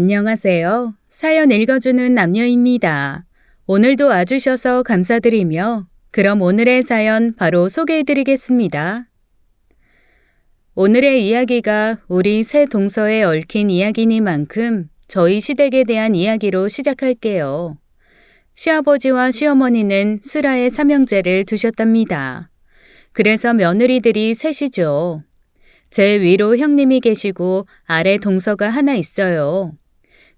안녕하세요. 사연 읽어주는 남녀입니다. 오늘도 와주셔서 감사드리며 그럼 오늘의 사연 바로 소개해드리겠습니다. 오늘의 이야기가 우리 새 동서에 얽힌 이야기니만큼 저희 시댁에 대한 이야기로 시작할게요. 시아버지와 시어머니는 슬하에 삼형제를 두셨답니다. 그래서 며느리들이 셋이죠. 제 위로 형님이 계시고 아래 동서가 하나 있어요.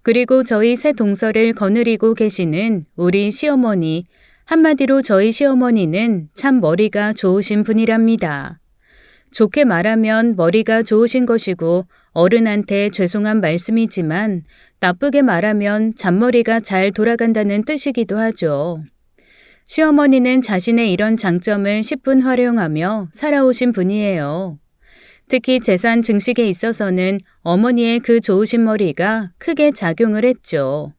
그리고 저희 새 동서를 거느리고 계시는 우리 시어머니, 한마디로 저희 시어머니는 참 머리가 좋으신 분이랍니다. 좋게 말하면 머리가 좋으신 것이고 어른한테 죄송한 말씀이지만 나쁘게 말하면 잔머리가 잘 돌아간다는 뜻이기도 하죠. 시어머니는 자신의 이런 장점을 10분 활용하며 살아오신 분이에요. 특히 재산 증식에 있어서는 어머니의 그 좋으신 머리가 크게 작용을 했죠.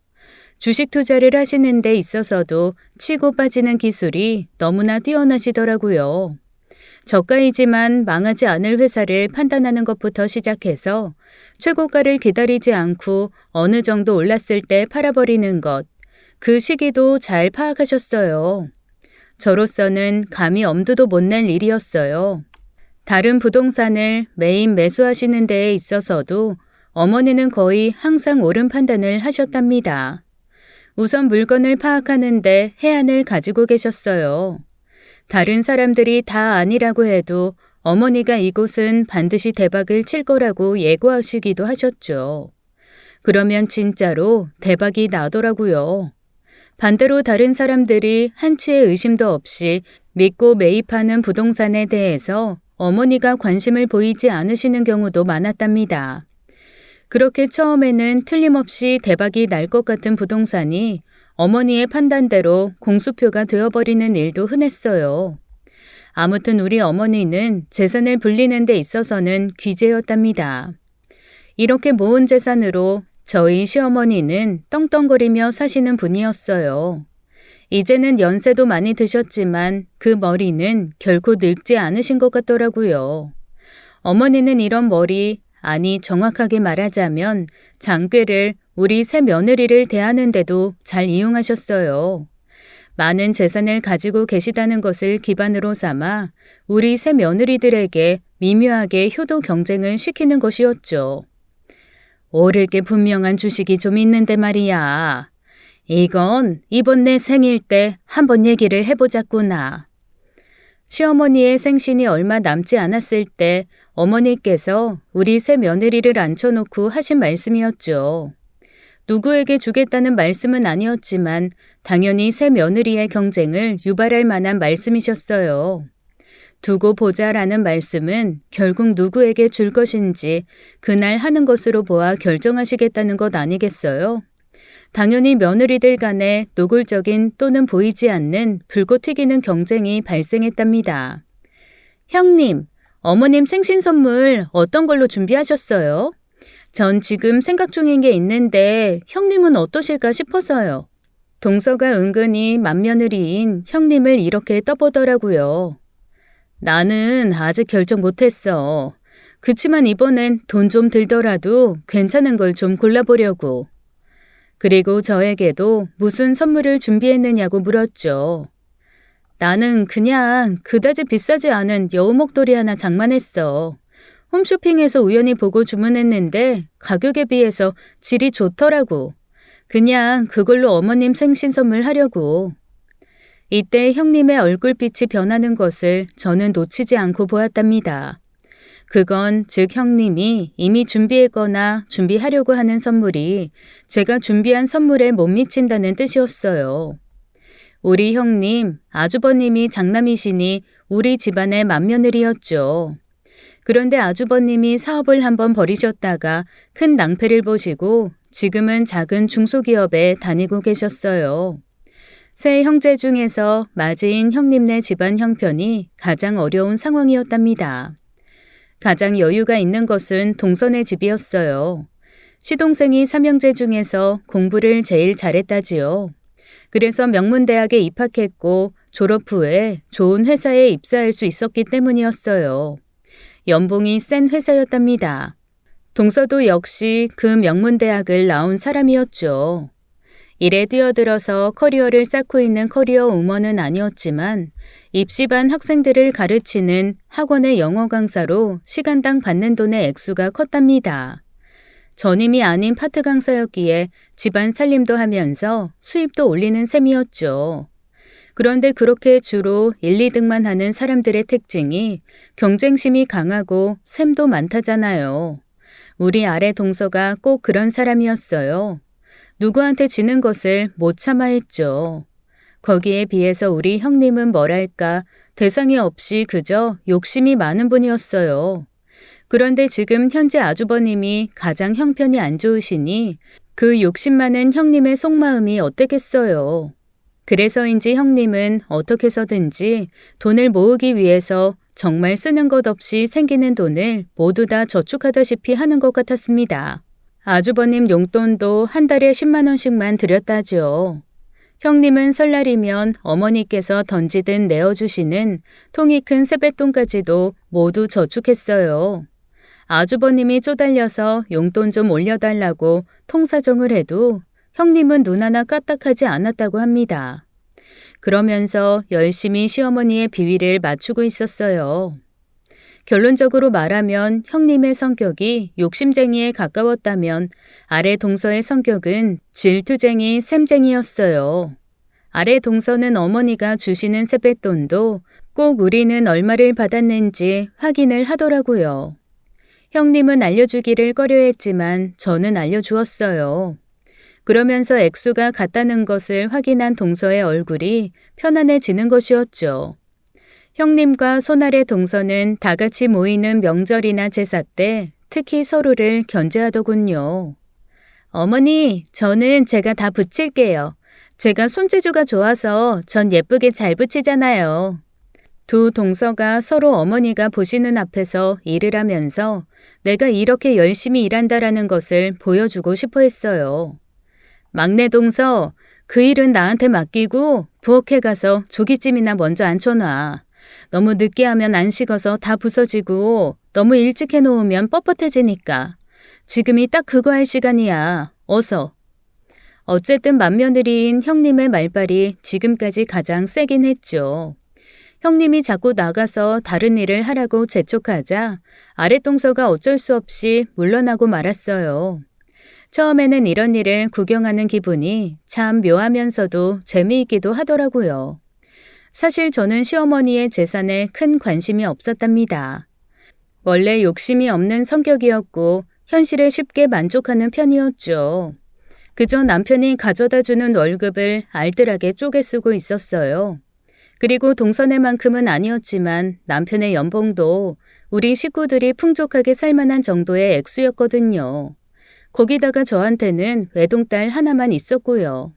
주식 투자를 하시는 데 있어서도 치고 빠지는 기술이 너무나 뛰어나시더라고요. 저가이지만 망하지 않을 회사를 판단하는 것부터 시작해서 최고가를 기다리지 않고 어느 정도 올랐을 때 팔아버리는 것, 그 시기도 잘 파악하셨어요. 저로서는 감히 엄두도 못 낼 일이었어요. 다른 부동산을 매인 매수하시는 데에 있어서도 어머니는 거의 항상 옳은 판단을 하셨답니다. 우선 물건을 파악하는데 해안을 가지고 계셨어요. 다른 사람들이 다 아니라고 해도 어머니가 이곳은 반드시 대박을 칠 거라고 예고하시기도 하셨죠. 그러면 진짜로 대박이 나더라고요. 반대로 다른 사람들이 한치의 의심도 없이 믿고 매입하는 부동산에 대해서 어머니가 관심을 보이지 않으시는 경우도 많았답니다. 그렇게 처음에는 틀림없이 대박이 날 것 같은 부동산이 어머니의 판단대로 공수표가 되어버리는 일도 흔했어요. 아무튼 우리 어머니는 재산을 불리는 데 있어서는 귀재였답니다. 이렇게 모은 재산으로 저희 시어머니는 떵떵거리며 사시는 분이었어요. 이제는 연세도 많이 드셨지만 그 머리는 결코 늙지 않으신 것 같더라고요. 어머니는 이런 머리, 아니 정확하게 말하자면 장꾀를 우리 새 며느리를 대하는데도 잘 이용하셨어요. 많은 재산을 가지고 계시다는 것을 기반으로 삼아 우리 새 며느리들에게 미묘하게 효도 경쟁을 시키는 것이었죠. 오를 게 분명한 주식이 좀 있는데 말이야. 이건 이번 내 생일 때 한번 얘기를 해보자꾸나. 시어머니의 생신이 얼마 남지 않았을 때 어머니께서 우리 새 며느리를 앉혀놓고 하신 말씀이었죠. 누구에게 주겠다는 말씀은 아니었지만 당연히 새 며느리의 경쟁을 유발할 만한 말씀이셨어요. 두고 보자라는 말씀은 결국 누구에게 줄 것인지 그날 하는 것으로 보아 결정하시겠다는 것 아니겠어요? 당연히 며느리들 간에 노골적인 또는 보이지 않는 불꽃 튀기는 경쟁이 발생했답니다. 형님, 어머님 생신 선물 어떤 걸로 준비하셨어요? 전 지금 생각 중인 게 있는데 형님은 어떠실까 싶어서요. 동서가 은근히 맏며느리인 형님을 이렇게 떠보더라고요. 나는 아직 결정 못했어. 그치만 이번엔 돈 좀 들더라도 괜찮은 걸 좀 골라보려고. 그리고 저에게도 무슨 선물을 준비했느냐고 물었죠. 나는 그냥 그다지 비싸지 않은 여우 목도리 하나 장만했어. 홈쇼핑에서 우연히 보고 주문했는데 가격에 비해서 질이 좋더라고. 그냥 그걸로 어머님 생신 선물 하려고. 이때 형님의 얼굴빛이 변하는 것을 저는 놓치지 않고 보았답니다. 그건 즉 형님이 이미 준비했거나 준비하려고 하는 선물이 제가 준비한 선물에 못 미친다는 뜻이었어요. 우리 형님, 아주버님이 장남이시니 우리 집안의 맏며느리였죠. 그런데 아주버님이 사업을 한번 벌이셨다가 큰 낭패를 보시고 지금은 작은 중소기업에 다니고 계셨어요. 세 형제 중에서 맞이인 형님네 집안 형편이 가장 어려운 상황이었답니다. 가장 여유가 있는 것은 동서네 집이었어요. 시동생이 삼형제 중에서 공부를 제일 잘했다지요. 그래서 명문대학에 입학했고 졸업 후에 좋은 회사에 입사할 수 있었기 때문이었어요. 연봉이 센 회사였답니다. 동서도 역시 그 명문대학을 나온 사람이었죠. 일에 뛰어들어서 커리어를 쌓고 있는 커리어 우먼은 아니었지만 입시반 학생들을 가르치는 학원의 영어 강사로 시간당 받는 돈의 액수가 컸답니다. 전임이 아닌 파트 강사였기에 집안 살림도 하면서 수입도 올리는 셈이었죠. 그런데 그렇게 주로 1, 2등만 하는 사람들의 특징이 경쟁심이 강하고 셈도 많다잖아요. 우리 아래 동서가 꼭 그런 사람이었어요. 누구한테 지는 것을 못 참아 했죠. 거기에 비해서 우리 형님은 뭐랄까 대상이 없이 그저 욕심이 많은 분이었어요. 그런데 지금 현재 아주버님이 가장 형편이 안 좋으시니 그 욕심 많은 형님의 속마음이 어땠겠어요. 그래서인지 형님은 어떻게 해서든지 돈을 모으기 위해서 정말 쓰는 것 없이 생기는 돈을 모두 다 저축하다시피 하는 것 같았습니다. 아주버님 용돈도 한 달에 10만 원씩만 드렸다죠. 형님은 설날이면 어머니께서 던지듯 내어주시는 통이 큰 세뱃돈까지도 모두 저축했어요. 아주버님이 쪼달려서 용돈 좀 올려달라고 통사정을 해도 형님은 눈 하나 까딱하지 않았다고 합니다. 그러면서 열심히 시어머니의 비위를 맞추고 있었어요. 결론적으로 말하면 형님의 성격이 욕심쟁이에 가까웠다면 아래 동서의 성격은 질투쟁이 셈쟁이였어요. 아래 동서는 어머니가 주시는 세뱃돈도 꼭 우리는 얼마를 받았는지 확인을 하더라고요. 형님은 알려주기를 꺼려했지만 저는 알려주었어요. 그러면서 액수가 같다는 것을 확인한 동서의 얼굴이 편안해지는 것이었죠. 형님과 손아래 동서는 다 같이 모이는 명절이나 제사 때 특히 서로를 견제하더군요. 어머니, 저는 제가 다 붙일게요. 제가 손재주가 좋아서 전 예쁘게 잘 붙이잖아요. 두 동서가 서로 어머니가 보시는 앞에서 일을 하면서 내가 이렇게 열심히 일한다라는 것을 보여주고 싶어 했어요. 막내 동서, 그 일은 나한테 맡기고 부엌에 가서 조기찜이나 먼저 앉혀놔. 너무 늦게 하면 안 식어서 다 부서지고 너무 일찍 해놓으면 뻣뻣해지니까. 지금이 딱 그거 할 시간이야. 어서. 어쨌든 맏며느리인 형님의 말발이 지금까지 가장 세긴 했죠. 형님이 자꾸 나가서 다른 일을 하라고 재촉하자 아랫동서가 어쩔 수 없이 물러나고 말았어요. 처음에는 이런 일을 구경하는 기분이 참 묘하면서도 재미있기도 하더라고요. 사실 저는 시어머니의 재산에 큰 관심이 없었답니다. 원래 욕심이 없는 성격이었고 현실에 쉽게 만족하는 편이었죠. 그저 남편이 가져다주는 월급을 알뜰하게 쪼개 쓰고 있었어요. 그리고 동서네만큼은 아니었지만 남편의 연봉도 우리 식구들이 풍족하게 살만한 정도의 액수였거든요. 거기다가 저한테는 외동딸 하나만 있었고요.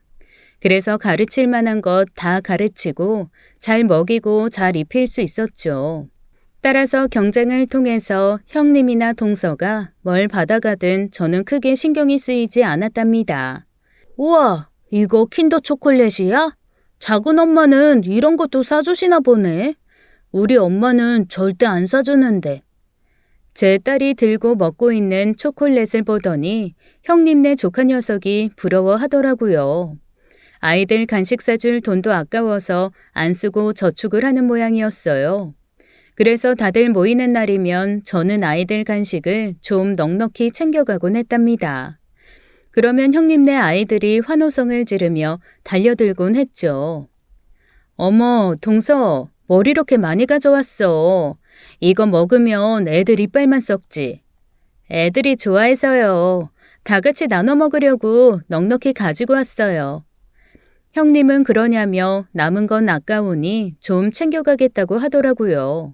그래서 가르칠 만한 것 다 가르치고 잘 먹이고 잘 입힐 수 있었죠. 따라서 경쟁을 통해서 형님이나 동서가 뭘 받아가든 저는 크게 신경이 쓰이지 않았답니다. 우와, 이거 킨더 초콜릿이야? 작은 엄마는 이런 것도 사주시나 보네. 우리 엄마는 절대 안 사주는데. 제 딸이 들고 먹고 있는 초콜릿을 보더니 형님네 조카 녀석이 부러워하더라고요. 아이들 간식 사줄 돈도 아까워서 안 쓰고 저축을 하는 모양이었어요. 그래서 다들 모이는 날이면 저는 아이들 간식을 좀 넉넉히 챙겨가곤 했답니다. 그러면 형님네 아이들이 환호성을 지르며 달려들곤 했죠. 어머, 동서, 뭘 이렇게 많이 가져왔어. 이거 먹으면 애들 이빨만 썩지. 애들이 좋아해서요. 다 같이 나눠 먹으려고 넉넉히 가지고 왔어요. 형님은 그러냐며 남은 건 아까우니 좀 챙겨가겠다고 하더라고요.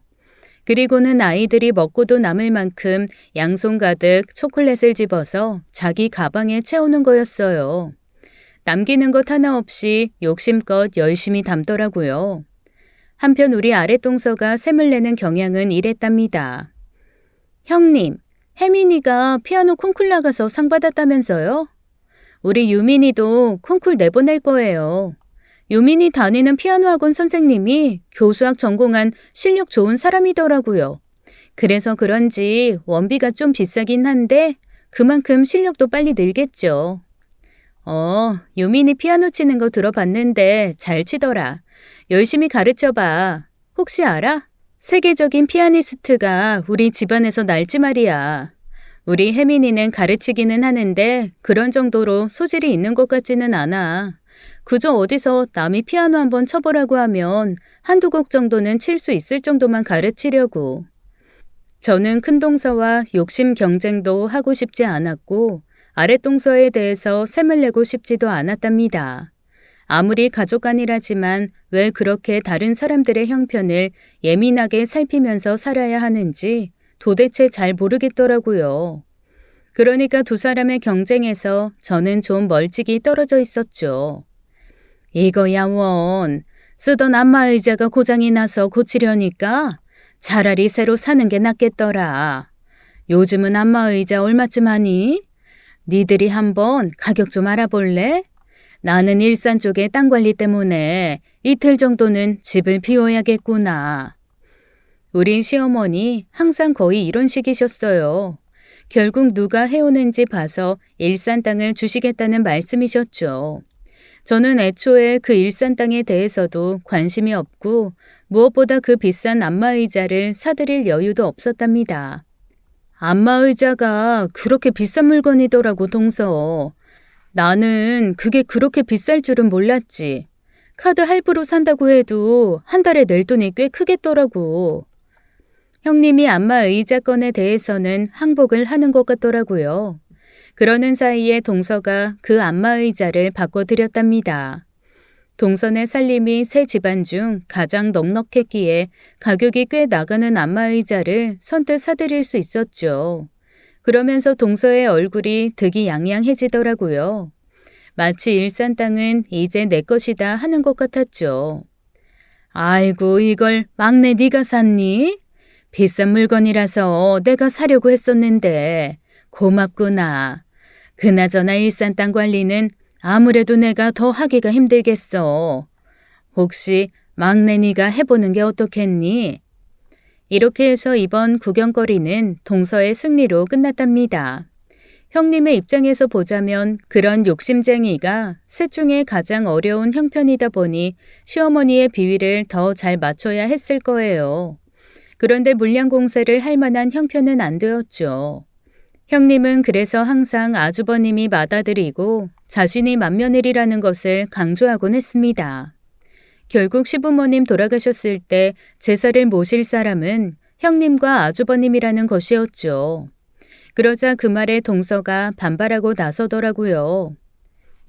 그리고는 아이들이 먹고도 남을 만큼 양손 가득 초콜릿을 집어서 자기 가방에 채우는 거였어요. 남기는 것 하나 없이 욕심껏 열심히 담더라고요. 한편 우리 아랫동서가 샘을 내는 경향은 이랬답니다. 형님, 혜민이가 피아노 콩쿨 나가서 상 받았다면서요? 우리 유민이도 콩쿨 내보낼 거예요. 유민이 다니는 피아노 학원 선생님이 교수학 전공한 실력 좋은 사람이더라고요. 그래서 그런지 원비가 좀 비싸긴 한데 그만큼 실력도 빨리 늘겠죠. 요민이 피아노 치는 거 들어봤는데 잘 치더라. 열심히 가르쳐봐. 혹시 알아? 세계적인 피아니스트가 우리 집안에서 날지 말이야. 우리 혜민이는 가르치기는 하는데 그런 정도로 소질이 있는 것 같지는 않아. 그저 어디서 남이 피아노 한번 쳐보라고 하면 한두 곡 정도는 칠 수 있을 정도만 가르치려고. 저는 큰 동서와 욕심 경쟁도 하고 싶지 않았고 아랫 동서에 대해서 셈을 내고 싶지도 않았답니다. 아무리 가족간이라지만 왜 그렇게 다른 사람들의 형편을 예민하게 살피면서 살아야 하는지 도대체 잘 모르겠더라고요. 그러니까 두 사람의 경쟁에서 저는 좀 멀찍이 떨어져 있었죠. 이거야 원, 쓰던 안마의자가 고장이 나서 고치려니까 차라리 새로 사는 게 낫겠더라. 요즘은 안마의자 얼마쯤 하니? 니들이 한번 가격 좀 알아볼래? 나는 일산 쪽에 땅 관리 때문에 이틀 정도는 집을 비워야겠구나. 우리 시어머니 항상 거의 이런 식이셨어요. 결국 누가 해오는지 봐서 일산 땅을 주시겠다는 말씀이셨죠. 저는 애초에 그 일산 땅에 대해서도 관심이 없고 무엇보다 그 비싼 안마의자를 사드릴 여유도 없었답니다. 안마의자가 그렇게 비싼 물건이더라고 동서. 나는 그게 그렇게 비쌀 줄은 몰랐지. 카드 할부로 산다고 해도 한 달에 낼 돈이 꽤 크겠더라고. 형님이 안마의자 건에 대해서는 항복을 하는 것 같더라고요. 그러는 사이에 동서가 그 안마의자를 바꿔드렸답니다. 동선의 살림이 세 집안 중 가장 넉넉했기에 가격이 꽤 나가는 안마의자를 선뜻 사드릴 수 있었죠. 그러면서 동서의 얼굴이 득이양양해지더라고요. 마치 일산 땅은 이제 내 것이다 하는 것 같았죠. 아이고 이걸 막내 네가 샀니? 비싼 물건이라서 내가 사려고 했었는데 고맙구나. 그나저나 일산 땅 관리는 아무래도 내가 더 하기가 힘들겠어. 혹시 막내 네가 해보는 게 어떻겠니? 이렇게 해서 이번 구경거리는 동서의 승리로 끝났답니다. 형님의 입장에서 보자면 그런 욕심쟁이가 셋 중에 가장 어려운 형편이다 보니 시어머니의 비위를 더 잘 맞춰야 했을 거예요. 그런데 물량 공세를 할 만한 형편은 안 되었죠. 형님은 그래서 항상 아주버님이 맏아들이고 자신이 맏며느리라는 것을 강조하곤 했습니다. 결국 시부모님 돌아가셨을 때 제사를 모실 사람은 형님과 아주버님이라는 것이었죠. 그러자 그 말에 동서가 반발하고 나서더라고요.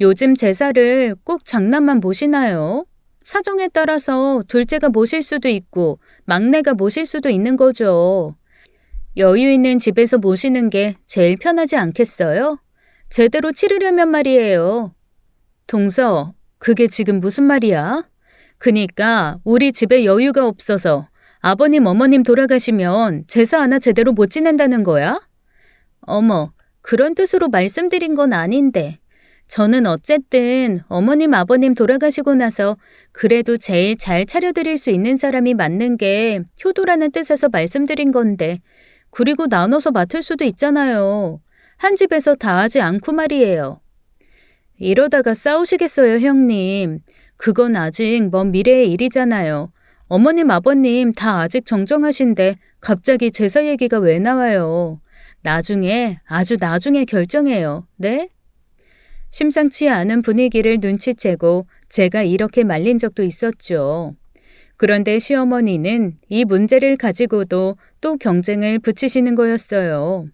요즘 제사를 꼭 장남만 모시나요? 사정에 따라서 둘째가 모실 수도 있고 막내가 모실 수도 있는 거죠. 여유 있는 집에서 모시는 게 제일 편하지 않겠어요? 제대로 치르려면 말이에요. 동서, 그게 지금 무슨 말이야? 그니까 우리 집에 여유가 없어서 아버님 어머님 돌아가시면 제사 하나 제대로 못 지낸다는 거야? 어머, 그런 뜻으로 말씀드린 건 아닌데. 저는 어쨌든 어머님 아버님 돌아가시고 나서 그래도 제일 잘 차려드릴 수 있는 사람이 맞는 게 효도라는 뜻에서 말씀드린 건데 그리고 나눠서 맡을 수도 있잖아요. 한 집에서 다 하지 않고 말이에요. 이러다가 싸우시겠어요, 형님. 그건 아직 먼 미래의 일이잖아요. 어머님, 아버님 다 아직 정정하신데 갑자기 제사 얘기가 왜 나와요? 나중에, 아주 나중에 결정해요. 네? 심상치 않은 분위기를 눈치채고 제가 이렇게 말린 적도 있었죠. 그런데 시어머니는 이 문제를 가지고도 또 경쟁을 붙이시는 거였어요.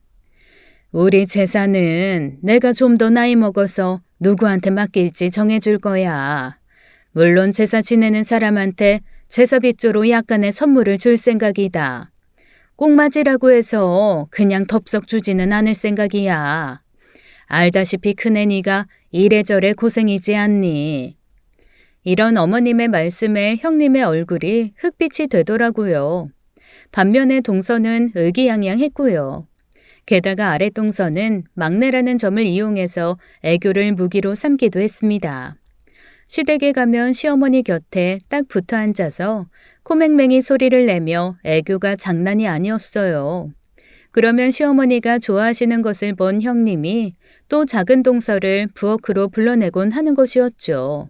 우리 제사는 내가 좀 더 나이 먹어서 누구한테 맡길지 정해줄 거야. 물론 제사 지내는 사람한테 제사 빚조로 약간의 선물을 줄 생각이다. 꼭 맞으라고 해서 그냥 덥석 주지는 않을 생각이야. 알다시피 큰애니가 이래저래 고생이지 않니? 이런 어머님의 말씀에 형님의 얼굴이 흑빛이 되더라고요. 반면에 동서는 의기양양했고요. 게다가 아랫동서는 막내라는 점을 이용해서 애교를 무기로 삼기도 했습니다. 시댁에 가면 시어머니 곁에 딱 붙어 앉아서 코맹맹이 소리를 내며 애교가 장난이 아니었어요. 그러면 시어머니가 좋아하시는 것을 본 형님이 또 작은 동서를 부엌으로 불러내곤 하는 것이었죠.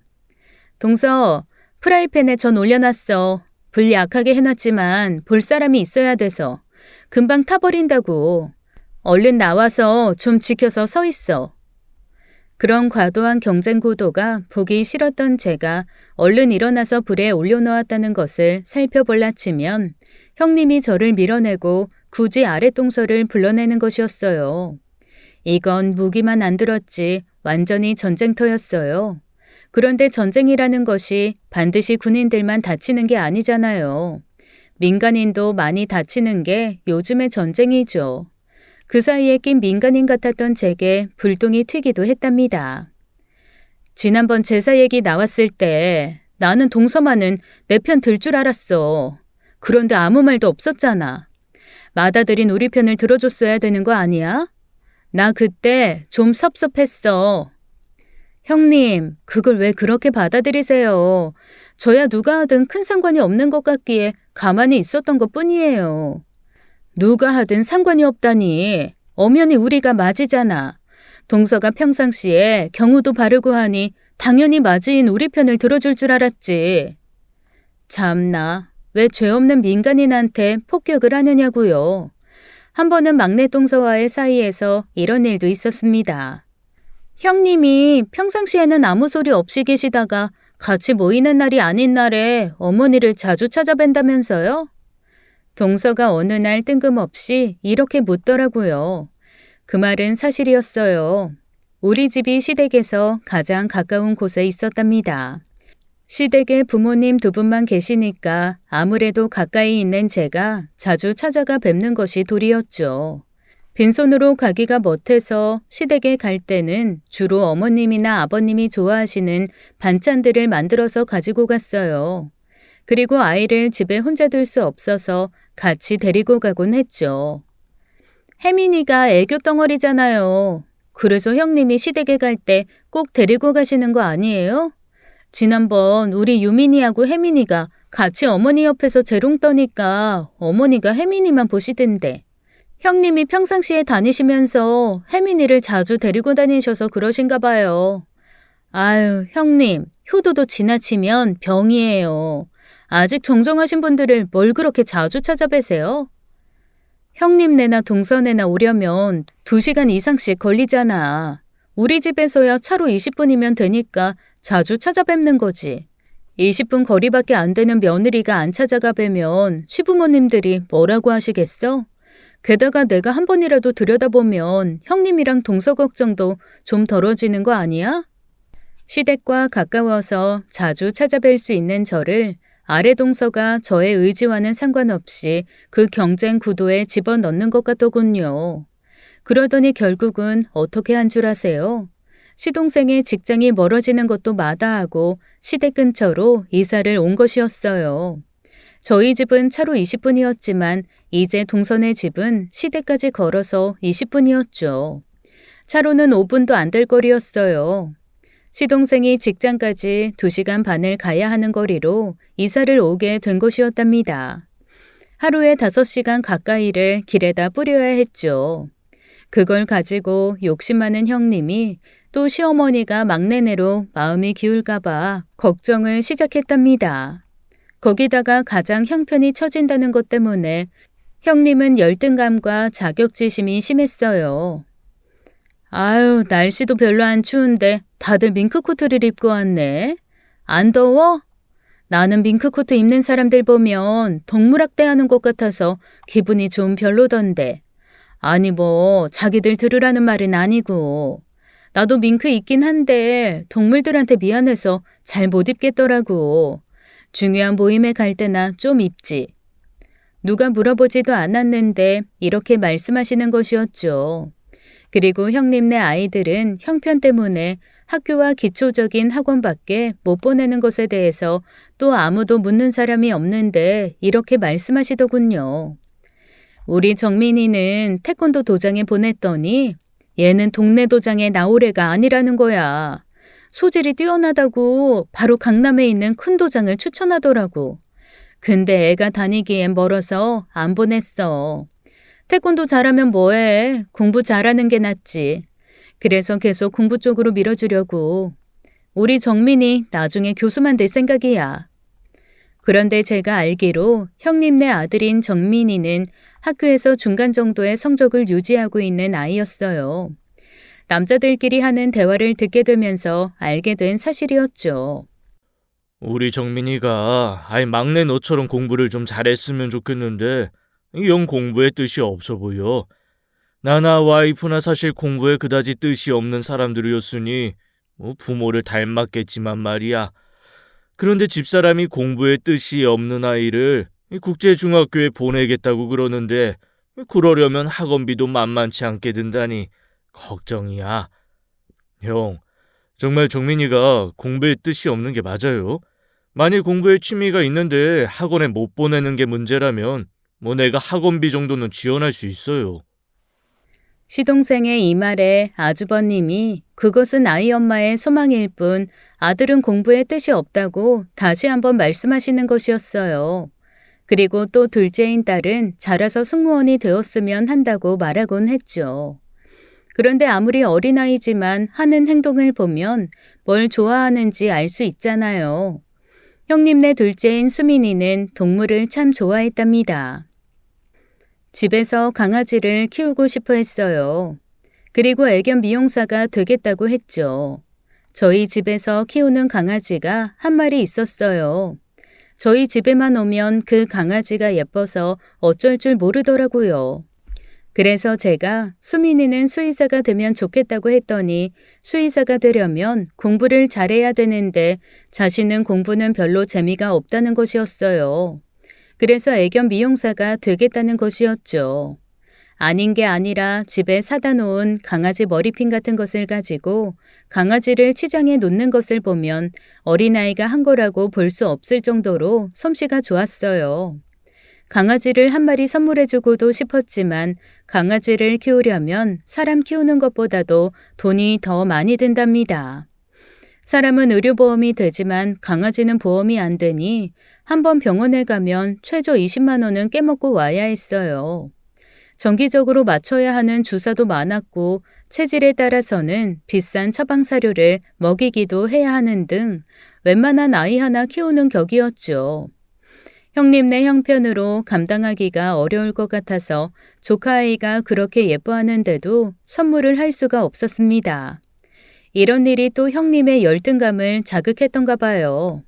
동서, 프라이팬에 전 올려놨어. 불 약하게 해놨지만 볼 사람이 있어야 돼서. 금방 타버린다고. 얼른 나와서 좀 지켜서 서 있어. 그런 과도한 경쟁 구도가 보기 싫었던 제가 얼른 일어나서 불에 올려놓았다는 것을 살펴볼라 치면 형님이 저를 밀어내고 굳이 아랫동서를 불러내는 것이었어요. 이건 무기만 안 들었지 완전히 전쟁터였어요. 그런데 전쟁이라는 것이 반드시 군인들만 다치는 게 아니잖아요. 민간인도 많이 다치는 게 요즘의 전쟁이죠. 그 사이에 낀 민간인 같았던 제게 불똥이 튀기도 했답니다. 지난번 제사 얘기 나왔을 때 나는 동서만은 내 편 들 줄 알았어. 그런데 아무 말도 없었잖아. 맏아들인 우리 편을 들어줬어야 되는 거 아니야? 나 그때 좀 섭섭했어. 형님, 그걸 왜 그렇게 받아들이세요? 저야 누가 하든 큰 상관이 없는 것 같기에 가만히 있었던 것 뿐이에요. 누가 하든 상관이 없다니. 엄연히 우리가 맞이잖아. 동서가 평상시에 경우도 바르고 하니 당연히 맞이인 우리 편을 들어줄 줄 알았지. 참나, 왜 죄 없는 민간인한테 폭격을 하느냐고요. 한 번은 막내 동서와의 사이에서 이런 일도 있었습니다. 형님이 평상시에는 아무 소리 없이 계시다가 같이 모이는 날이 아닌 날에 어머니를 자주 찾아뵌다면서요? 동서가 어느 날 뜬금없이 이렇게 묻더라고요. 그 말은 사실이었어요. 우리 집이 시댁에서 가장 가까운 곳에 있었답니다. 시댁에 부모님 두 분만 계시니까 아무래도 가까이 있는 제가 자주 찾아가 뵙는 것이 도리였죠. 빈손으로 가기가 멋해서 시댁에 갈 때는 주로 어머님이나 아버님이 좋아하시는 반찬들을 만들어서 가지고 갔어요. 그리고 아이를 집에 혼자 둘 수 없어서 같이 데리고 가곤 했죠. 혜민이가 애교 덩어리잖아요. 그래서 형님이 시댁에 갈 때 꼭 데리고 가시는 거 아니에요? 지난번 우리 유민이하고 혜민이가 같이 어머니 옆에서 재롱 떠니까 어머니가 혜민이만 보시던데. 형님이 평상시에 다니시면서 혜민이를 자주 데리고 다니셔서 그러신가 봐요. 아유, 형님, 효도도 지나치면 병이에요. 아직 정정하신 분들을 뭘 그렇게 자주 찾아뵈세요? 형님네나 동서네나 오려면 2시간 이상씩 걸리잖아. 우리 집에서야 차로 20분이면 되니까 자주 찾아뵙는 거지. 20분 거리밖에 안 되는 며느리가 안 찾아가 뵈면 시부모님들이 뭐라고 하시겠어? 게다가 내가 한 번이라도 들여다보면 형님이랑 동서 걱정도 좀 덜어지는 거 아니야? 시댁과 가까워서 자주 찾아뵐 수 있는 저를 아래 동서가 저의 의지와는 상관없이 그 경쟁 구도에 집어넣는 것 같더군요. 그러더니 결국은 어떻게 한 줄 아세요? 시동생의 직장이 멀어지는 것도 마다하고 시댁 근처로 이사를 온 것이었어요. 저희 집은 차로 20분이었지만 이제 동선의 집은 시댁까지 걸어서 20분이었죠. 차로는 5분도 안 될 거리였어요. 시동생이 직장까지 2시간 반을 가야 하는 거리로 이사를 오게 된 것이었답니다. 하루에 5시간 가까이를 길에다 뿌려야 했죠. 그걸 가지고 욕심 많은 형님이 또 시어머니가 막내내로 마음이 기울까봐 걱정을 시작했답니다. 거기다가 가장 형편이 처진다는 것 때문에 형님은 열등감과 자격지심이 심했어요. 아유, 날씨도 별로 안 추운데 다들 밍크코트를 입고 왔네. 안 더워? 나는 밍크코트 입는 사람들 보면 동물학대하는 것 같아서 기분이 좀 별로던데. 아니 뭐 자기들 들으라는 말은 아니고. 나도 밍크 입긴 한데 동물들한테 미안해서 잘 못 입겠더라고. 중요한 모임에 갈 때나 좀 입지. 누가 물어보지도 않았는데 이렇게 말씀하시는 것이었죠. 그리고 형님네 아이들은 형편 때문에 학교와 기초적인 학원밖에 못 보내는 것에 대해서 또 아무도 묻는 사람이 없는데 이렇게 말씀하시더군요. 우리 정민이는 태권도 도장에 보냈더니 얘는 동네 도장에 나올 애가 아니라는 거야. 소질이 뛰어나다고 바로 강남에 있는 큰 도장을 추천하더라고. 근데 애가 다니기엔 멀어서 안 보냈어. 태권도 잘하면 뭐해? 공부 잘하는 게 낫지. 그래서 계속 공부 쪽으로 밀어주려고. 우리 정민이 나중에 교수만 될 생각이야. 그런데 제가 알기로 형님네 아들인 정민이는 학교에서 중간 정도의 성적을 유지하고 있는 아이였어요. 남자들끼리 하는 대화를 듣게 되면서 알게 된 사실이었죠. 우리 정민이가 아이 막내 너처럼 공부를 좀 잘했으면 좋겠는데 영 공부에 뜻이 없어 보여. 나나 와이프나 사실 공부에 그다지 뜻이 없는 사람들이었으니 부모를 닮았겠지만 말이야. 그런데 집사람이 공부에 뜻이 없는 아이를 국제중학교에 보내겠다고 그러는데 그러려면 학원비도 만만치 않게 든다니 걱정이야. 형, 정말 정민이가 공부에 뜻이 없는 게 맞아요? 만일 공부에 취미가 있는데 학원에 못 보내는 게 문제라면 내가 학원비 정도는 지원할 수 있어요. 시동생의 이 말에 아주버님이 그것은 아이 엄마의 소망일 뿐 아들은 공부에 뜻이 없다고 다시 한번 말씀하시는 것이었어요. 그리고 또 둘째인 딸은 자라서 승무원이 되었으면 한다고 말하곤 했죠. 그런데 아무리 어린아이지만 하는 행동을 보면 뭘 좋아하는지 알 수 있잖아요. 형님네 둘째인 수민이는 동물을 참 좋아했답니다. 집에서 강아지를 키우고 싶어 했어요. 그리고 애견 미용사가 되겠다고 했죠. 저희 집에서 키우는 강아지가 한 마리 있었어요. 저희 집에만 오면 그 강아지가 예뻐서 어쩔 줄 모르더라고요. 그래서 제가 수민이는 수의사가 되면 좋겠다고 했더니 수의사가 되려면 공부를 잘해야 되는데 자신은 공부는 별로 재미가 없다는 것이었어요. 그래서 애견 미용사가 되겠다는 것이었죠. 아닌 게 아니라 집에 사다 놓은 강아지 머리핀 같은 것을 가지고 강아지를 치장해 놓는 것을 보면 어린아이가 한 거라고 볼 수 없을 정도로 솜씨가 좋았어요. 강아지를 한 마리 선물해주고도 싶었지만 강아지를 키우려면 사람 키우는 것보다도 돈이 더 많이 든답니다. 사람은 의료보험이 되지만 강아지는 보험이 안 되니 한번 병원에 가면 최저 20만 원은 깨먹고 와야 했어요. 정기적으로 맞춰야 하는 주사도 많았고 체질에 따라서는 비싼 처방사료를 먹이기도 해야 하는 등 웬만한 아이 하나 키우는 격이었죠. 형님네 형편으로 감당하기가 어려울 것 같아서 조카아이가 그렇게 예뻐하는데도 선물을 할 수가 없었습니다. 이런 일이 또 형님의 열등감을 자극했던가 봐요.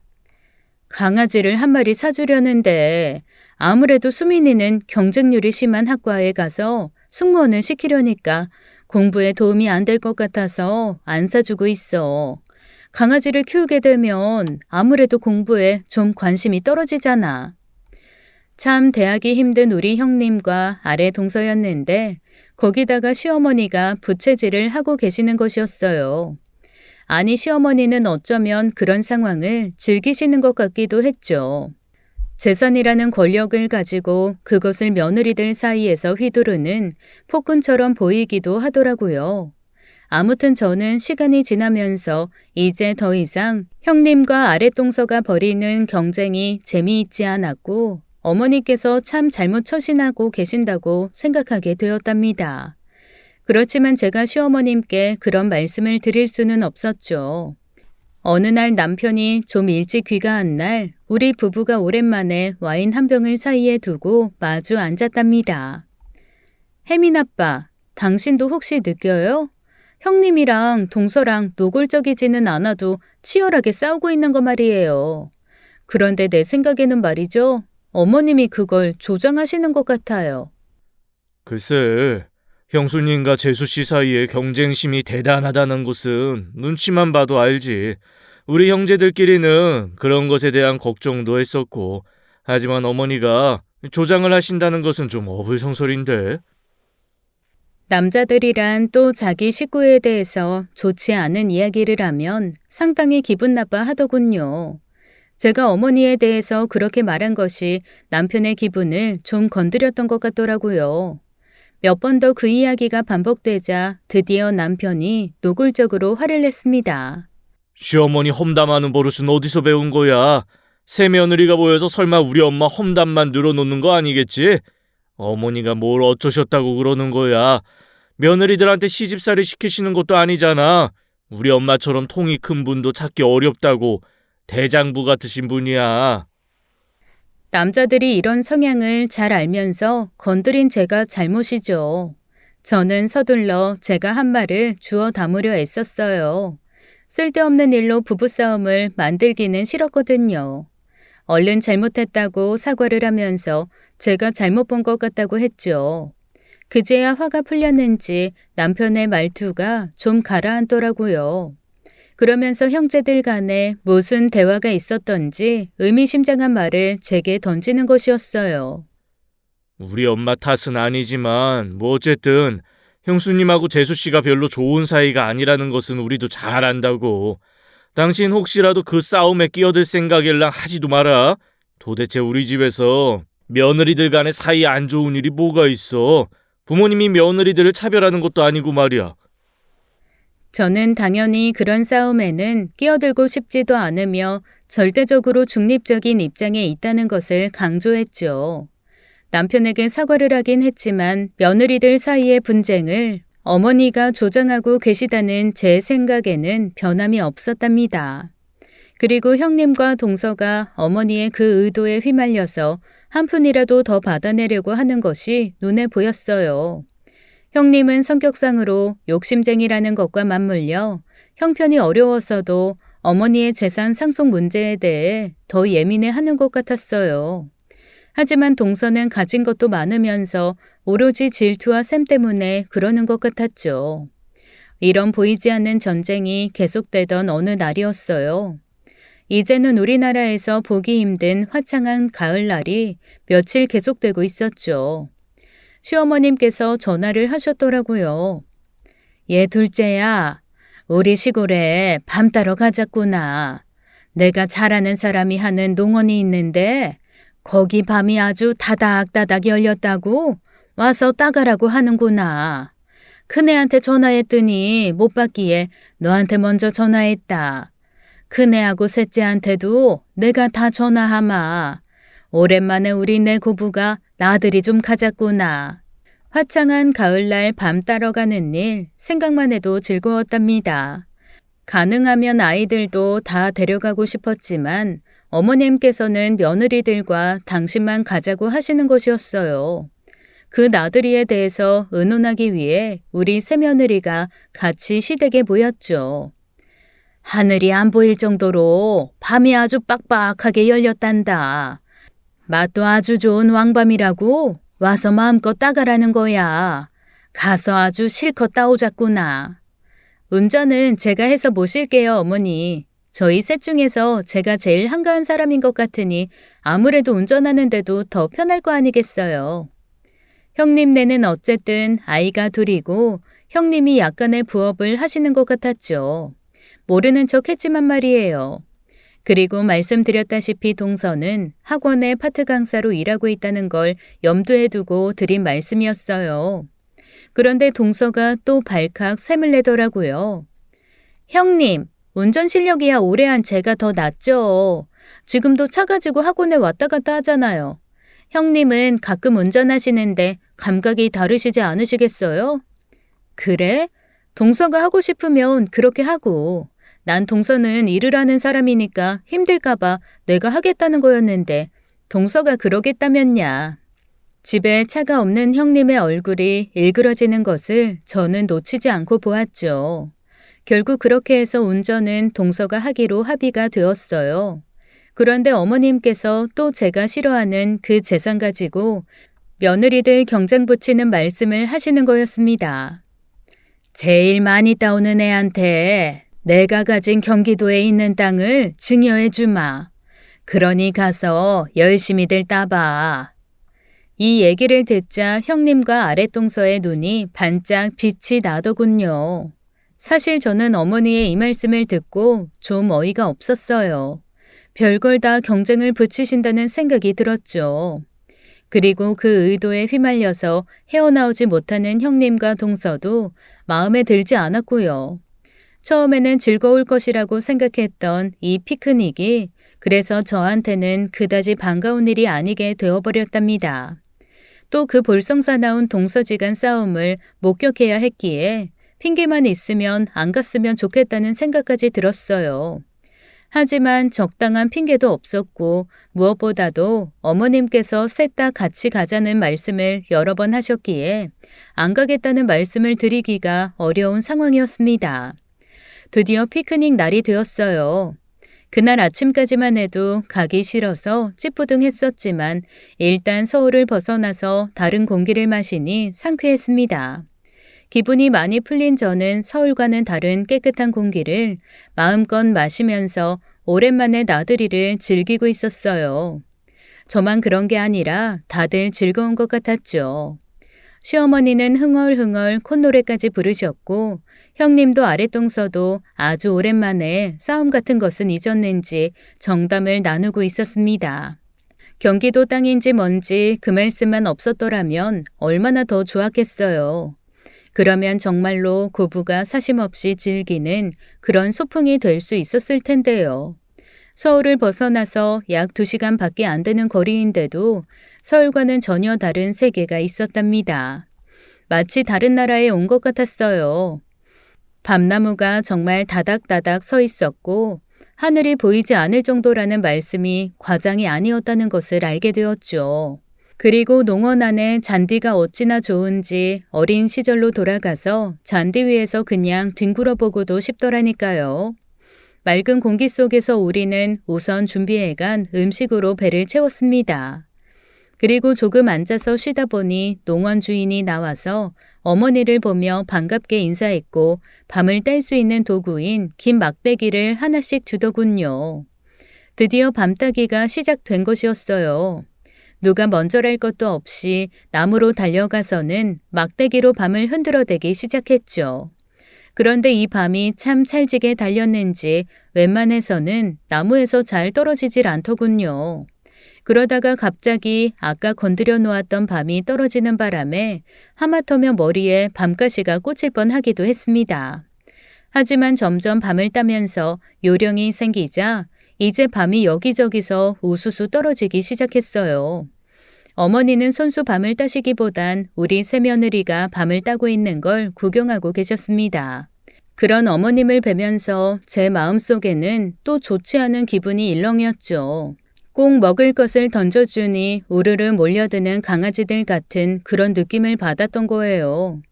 강아지를 한 마리 사주려는데 아무래도 수민이는 경쟁률이 심한 학과에 가서 승무원을 시키려니까 공부에 도움이 안 될 것 같아서 안 사주고 있어. 강아지를 키우게 되면 아무래도 공부에 좀 관심이 떨어지잖아. 참 대하기 힘든 우리 형님과 아래 동서였는데 거기다가 시어머니가 부채질을 하고 계시는 것이었어요. 아니 시어머니는 어쩌면 그런 상황을 즐기시는 것 같기도 했죠. 재산이라는 권력을 가지고 그것을 며느리들 사이에서 휘두르는 폭군처럼 보이기도 하더라고요. 아무튼 저는 시간이 지나면서 이제 더 이상 형님과 아랫동서가 벌이는 경쟁이 재미있지 않았고 어머니께서 참 잘못 처신하고 계신다고 생각하게 되었답니다. 그렇지만 제가 시어머님께 그런 말씀을 드릴 수는 없었죠. 어느 날 남편이 좀 일찍 귀가한 날 우리 부부가 오랜만에 와인 한 병을 사이에 두고 마주 앉았답니다. 혜민 아빠, 당신도 혹시 느껴요? 형님이랑 동서랑 노골적이지는 않아도 치열하게 싸우고 있는 거 말이에요. 그런데 내 생각에는 말이죠. 어머님이 그걸 조장하시는 것 같아요. 글쎄, 형수님과 재수씨 사이에 경쟁심이 대단하다는 것은 눈치만 봐도 알지. 우리 형제들끼리는 그런 것에 대한 걱정도 했었고, 하지만 어머니가 조장을 하신다는 것은 좀 어불성설인데. 남자들이란 또 자기 식구에 대해서 좋지 않은 이야기를 하면 상당히 기분 나빠 하더군요. 제가 어머니에 대해서 그렇게 말한 것이 남편의 기분을 좀 건드렸던 것 같더라고요. 몇 번 더 그 이야기가 반복되자 드디어 남편이 노골적으로 화를 냈습니다. 시어머니 험담하는 버릇은 어디서 배운 거야? 새 며느리가 보여서 설마 우리 엄마 험담만 늘어놓는 거 아니겠지? 어머니가 뭘 어쩌셨다고 그러는 거야? 며느리들한테 시집살이 시키시는 것도 아니잖아. 우리 엄마처럼 통이 큰 분도 찾기 어렵다고. 대장부 같으신 분이야. 남자들이 이런 성향을 잘 알면서 건드린 제가 잘못이죠. 저는 서둘러 제가 한 말을 주워 담으려 애썼어요. 쓸데없는 일로 부부싸움을 만들기는 싫었거든요. 얼른 잘못했다고 사과를 하면서 제가 잘못 본 것 같다고 했죠. 그제야 화가 풀렸는지 남편의 말투가 좀 가라앉더라고요. 그러면서 형제들 간에 무슨 대화가 있었던지 의미심장한 말을 제게 던지는 것이었어요. 우리 엄마 탓은 아니지만 뭐 어쨌든 형수님하고 재수씨가 별로 좋은 사이가 아니라는 것은 우리도 잘 안다고. 당신 혹시라도 그 싸움에 끼어들 생각일랑 하지도 마라. 도대체 우리 집에서 며느리들 간의 사이 안 좋은 일이 뭐가 있어. 부모님이 며느리들을 차별하는 것도 아니고 말이야. 저는 당연히 그런 싸움에는 끼어들고 싶지도 않으며 절대적으로 중립적인 입장에 있다는 것을 강조했죠. 남편에게 사과를 하긴 했지만 며느리들 사이의 분쟁을 어머니가 조정하고 계시다는 제 생각에는 변함이 없었답니다. 그리고 형님과 동서가 어머니의 그 의도에 휘말려서 한 푼이라도 더 받아내려고 하는 것이 눈에 보였어요. 형님은 성격상으로 욕심쟁이라는 것과 맞물려 형편이 어려워서도 어머니의 재산 상속 문제에 대해 더 예민해하는 것 같았어요. 하지만 동서는 가진 것도 많으면서 오로지 질투와 셈 때문에 그러는 것 같았죠. 이런 보이지 않는 전쟁이 계속되던 어느 날이었어요. 이제는 우리나라에서 보기 힘든 화창한 가을날이 며칠 계속되고 있었죠. 시어머님께서 전화를 하셨더라고요. 얘 둘째야, 우리 시골에 밤 따러 가자꾸나. 내가 잘 아는 사람이 하는 농원이 있는데 거기 밤이 아주 다닥다닥 열렸다고 와서 따가라고 하는구나. 큰애한테 전화했더니 못 받기에 너한테 먼저 전화했다. 큰애하고 셋째한테도 내가 다 전화하마. 오랜만에 우리 내 고부가 나들이 좀 가자꾸나. 화창한 가을날 밤 따러 가는 일 생각만 해도 즐거웠답니다. 가능하면 아이들도 다 데려가고 싶었지만 어머님께서는 며느리들과 당신만 가자고 하시는 것이었어요. 그 나들이에 대해서 의논하기 위해 우리 세 며느리가 같이 시댁에 모였죠. 하늘이 안 보일 정도로 밤이 아주 빡빡하게 열렸단다. 맛도 아주 좋은 왕밤이라고 와서 마음껏 따가라는 거야. 가서 아주 실컷 따오자꾸나. 운전은 제가 해서 모실게요, 어머니. 저희 셋 중에서 제가 제일 한가한 사람인 것 같으니 아무래도 운전하는데도 더 편할 거 아니겠어요. 형님네는 어쨌든 아이가 둘이고 형님이 약간의 부업을 하시는 것 같았죠. 모르는 척 했지만 말이에요. 그리고 말씀드렸다시피 동서는 학원의 파트 강사로 일하고 있다는 걸 염두에 두고 드린 말씀이었어요. 그런데 동서가 또 발칵 샘을 내더라고요. 형님, 운전 실력이야 오래 한 제가 더 낫죠. 지금도 차 가지고 학원에 왔다 갔다 하잖아요. 형님은 가끔 운전하시는데 감각이 다르시지 않으시겠어요? 그래? 동서가 하고 싶으면 그렇게 하고. 난 동서는 일을 하는 사람이니까 힘들까봐 내가 하겠다는 거였는데 동서가 그러겠다면야. 집에 차가 없는 형님의 얼굴이 일그러지는 것을 저는 놓치지 않고 보았죠. 결국 그렇게 해서 운전은 동서가 하기로 합의가 되었어요. 그런데 어머님께서 또 제가 싫어하는 그 재산 가지고 며느리들 경장 붙이는 말씀을 하시는 거였습니다. 제일 많이 따오는 애한테 내가 가진 경기도에 있는 땅을 증여해 주마. 그러니 가서 열심히들 따봐. 이 얘기를 듣자 형님과 아랫동서의 눈이 반짝 빛이 나더군요. 사실 저는 어머니의 이 말씀을 듣고 좀 어이가 없었어요. 별걸 다 경쟁을 붙이신다는 생각이 들었죠. 그리고 그 의도에 휘말려서 헤어나오지 못하는 형님과 동서도 마음에 들지 않았고요. 처음에는 즐거울 것이라고 생각했던 이 피크닉이 그래서 저한테는 그다지 반가운 일이 아니게 되어버렸답니다. 또 그 볼썽사나운 동서지간 싸움을 목격해야 했기에 핑계만 있으면 안 갔으면 좋겠다는 생각까지 들었어요. 하지만 적당한 핑계도 없었고 무엇보다도 어머님께서 셋 다 같이 가자는 말씀을 여러 번 하셨기에 안 가겠다는 말씀을 드리기가 어려운 상황이었습니다. 드디어 피크닉 날이 되었어요. 그날 아침까지만 해도 가기 싫어서 찌뿌둥했었지만 일단 서울을 벗어나서 다른 공기를 마시니 상쾌했습니다. 기분이 많이 풀린 저는 서울과는 다른 깨끗한 공기를 마음껏 마시면서 오랜만에 나들이를 즐기고 있었어요. 저만 그런 게 아니라 다들 즐거운 것 같았죠. 시어머니는 흥얼흥얼 콧노래까지 부르셨고 형님도 아랫동서도 아주 오랜만에 싸움 같은 것은 잊었는지 정담을 나누고 있었습니다. 경기도 땅인지 뭔지 그 말씀만 없었더라면 얼마나 더 좋았겠어요. 그러면 정말로 고부가 사심없이 즐기는 그런 소풍이 될 수 있었을 텐데요. 서울을 벗어나서 약 2시간 밖에 안 되는 거리인데도 서울과는 전혀 다른 세계가 있었답니다. 마치 다른 나라에 온 것 같았어요. 밤나무가 정말 다닥다닥 서 있었고 하늘이 보이지 않을 정도라는 말씀이 과장이 아니었다는 것을 알게 되었죠. 그리고 농원 안에 잔디가 어찌나 좋은지 어린 시절로 돌아가서 잔디 위에서 그냥 뒹굴어보고도 싶더라니까요. 맑은 공기 속에서 우리는 우선 준비해간 음식으로 배를 채웠습니다. 그리고 조금 앉아서 쉬다 보니 농원 주인이 나와서 어머니를 보며 반갑게 인사했고 밤을 뗄 수 있는 도구인 긴 막대기를 하나씩 주더군요. 드디어 밤 따기가 시작된 것이었어요. 누가 먼저랄 것도 없이 나무로 달려가서는 막대기로 밤을 흔들어대기 시작했죠. 그런데 이 밤이 참 찰지게 달렸는지 웬만해서는 나무에서 잘 떨어지질 않더군요. 그러다가 갑자기 아까 건드려 놓았던 밤이 떨어지는 바람에 하마터면 머리에 밤가시가 꽂힐 뻔하기도 했습니다. 하지만 점점 밤을 따면서 요령이 생기자 이제 밤이 여기저기서 우수수 떨어지기 시작했어요. 어머니는 손수 밤을 따시기보단 우리 새며느리가 밤을 따고 있는 걸 구경하고 계셨습니다. 그런 어머님을 뵈면서 제 마음속에는 또 좋지 않은 기분이 일렁였죠. 꼭 먹을 것을 던져주니 우르르 몰려드는 강아지들 같은 그런 느낌을 받았던 거예요.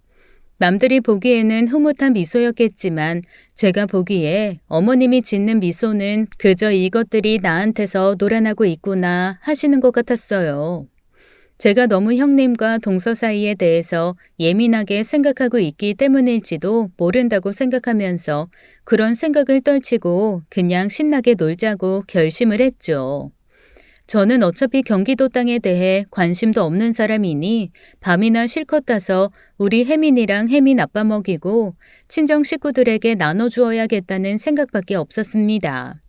남들이 보기에는 흐뭇한 미소였겠지만 제가 보기에 어머님이 짓는 미소는 그저 이것들이 나한테서 놀아나고 있구나 하시는 것 같았어요. 제가 너무 형님과 동서 사이에 대해서 예민하게 생각하고 있기 때문일지도 모른다고 생각하면서 그런 생각을 떨치고 그냥 신나게 놀자고 결심을 했죠. 저는 어차피 경기도 땅에 대해 관심도 없는 사람이니 밤이나 실컷 따서 우리 혜민이랑 혜민 아빠 먹이고 친정 식구들에게 나눠주어야겠다는 생각밖에 없었습니다.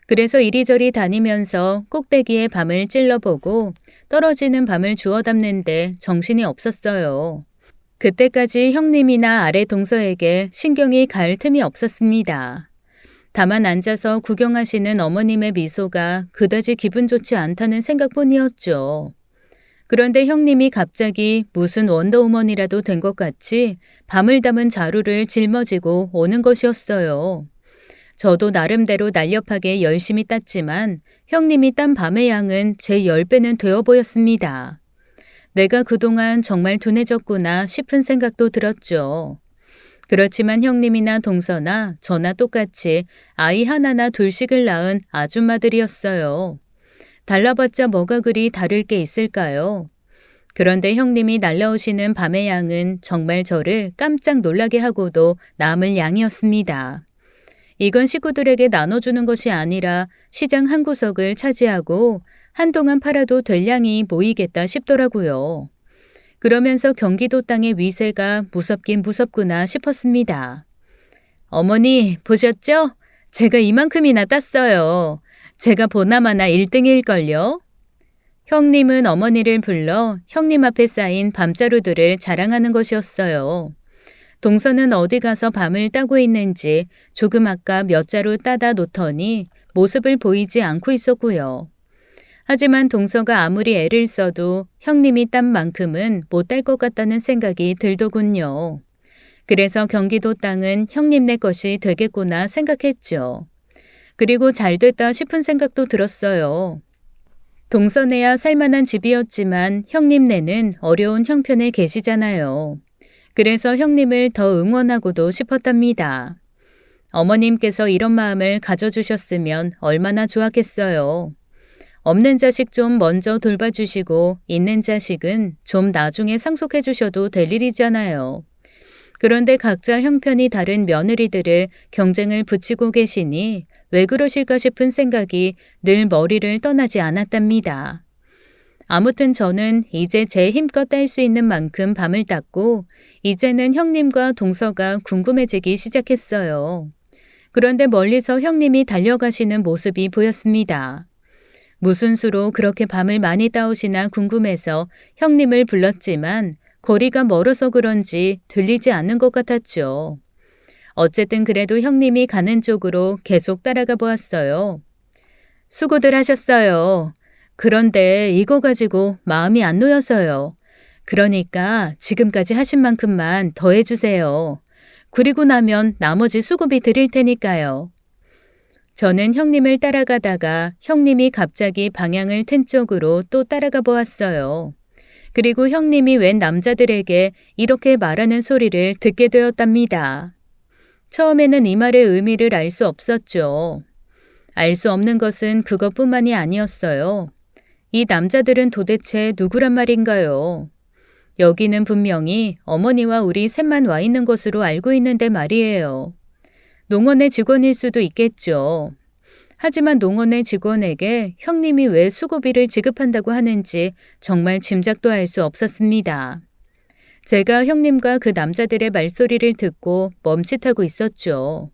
그래서 이리저리 다니면서 꼭대기에 밤을 찔러보고 떨어지는 밤을 주워 담는데 정신이 없었어요. 그때까지 형님이나 아래 동서에게 신경이 갈 틈이 없었습니다. 다만 앉아서 구경하시는 어머님의 미소가 그다지 기분 좋지 않다는 생각뿐이었죠. 그런데 형님이 갑자기 무슨 원더우먼이라도 된 것 같이 밤을 담은 자루를 짊어지고 오는 것이었어요. 저도 나름대로 날렵하게 열심히 땄지만 형님이 딴 밤의 양은 제 10배는 되어 보였습니다. 내가 그동안 정말 둔해졌구나 싶은 생각도 들었죠. 그렇지만 형님이나 동서나 저나 똑같이 아이 하나나 둘씩을 낳은 아줌마들이었어요. 달라봤자 뭐가 그리 다를 게 있을까요? 그런데 형님이 날라오시는 밤의 양은 정말 저를 깜짝 놀라게 하고도 남을 양이었습니다. 이건 식구들에게 나눠주는 것이 아니라 시장 한 구석을 차지하고 한동안 팔아도 될 양이 모이겠다 싶더라고요. 그러면서 경기도 땅의 위세가 무섭긴 무섭구나 싶었습니다. 어머니 보셨죠? 제가 이만큼이나 땄어요. 제가 보나마나 1등일걸요? 형님은 어머니를 불러 형님 앞에 쌓인 밤자루들을 자랑하는 것이었어요. 동서는 어디 가서 밤을 따고 있는지 조금 아까 몇 자루 따다 놓더니 모습을 보이지 않고 있었고요. 하지만 동서가 아무리 애를 써도 형님이 딴 만큼은 못 딸 것 같다는 생각이 들더군요. 그래서 경기도 땅은 형님네 것이 되겠구나 생각했죠. 그리고 잘 됐다 싶은 생각도 들었어요. 동서네야 살만한 집이었지만 형님네는 어려운 형편에 계시잖아요. 그래서 형님을 더 응원하고도 싶었답니다. 어머님께서 이런 마음을 가져주셨으면 얼마나 좋았겠어요. 없는 자식 좀 먼저 돌봐주시고 있는 자식은 좀 나중에 상속해 주셔도 될 일이잖아요. 그런데 각자 형편이 다른 며느리들을 경쟁을 붙이고 계시니 왜 그러실까 싶은 생각이 늘 머리를 떠나지 않았답니다. 아무튼 저는 이제 제 힘껏 딸 수 있는 만큼 밤을 땄고 이제는 형님과 동서가 궁금해지기 시작했어요. 그런데 멀리서 형님이 달려가시는 모습이 보였습니다. 무슨 수로 그렇게 밤을 많이 따오시나 궁금해서 형님을 불렀지만 거리가 멀어서 그런지 들리지 않는 것 같았죠. 어쨌든 그래도 형님이 가는 쪽으로 계속 따라가 보았어요. 수고들 하셨어요. 그런데 이거 가지고 마음이 안 놓여서요. 그러니까 지금까지 하신 만큼만 더 해주세요. 그리고 나면 나머지 수고비 드릴 테니까요. 저는 형님을 따라가다가 형님이 갑자기 방향을 튼 쪽으로 또 따라가 보았어요. 그리고 형님이 웬 남자들에게 이렇게 말하는 소리를 듣게 되었답니다. 처음에는 이 말의 의미를 알 수 없었죠. 알 수 없는 것은 그것뿐만이 아니었어요. 이 남자들은 도대체 누구란 말인가요? 여기는 분명히 어머니와 우리 셋만 와 있는 것으로 알고 있는데 말이에요. 농원의 직원일 수도 있겠죠. 하지만 농원의 직원에게 형님이 왜 수고비를 지급한다고 하는지 정말 짐작도 할 수 없었습니다. 제가 형님과 그 남자들의 말소리를 듣고 멈칫하고 있었죠.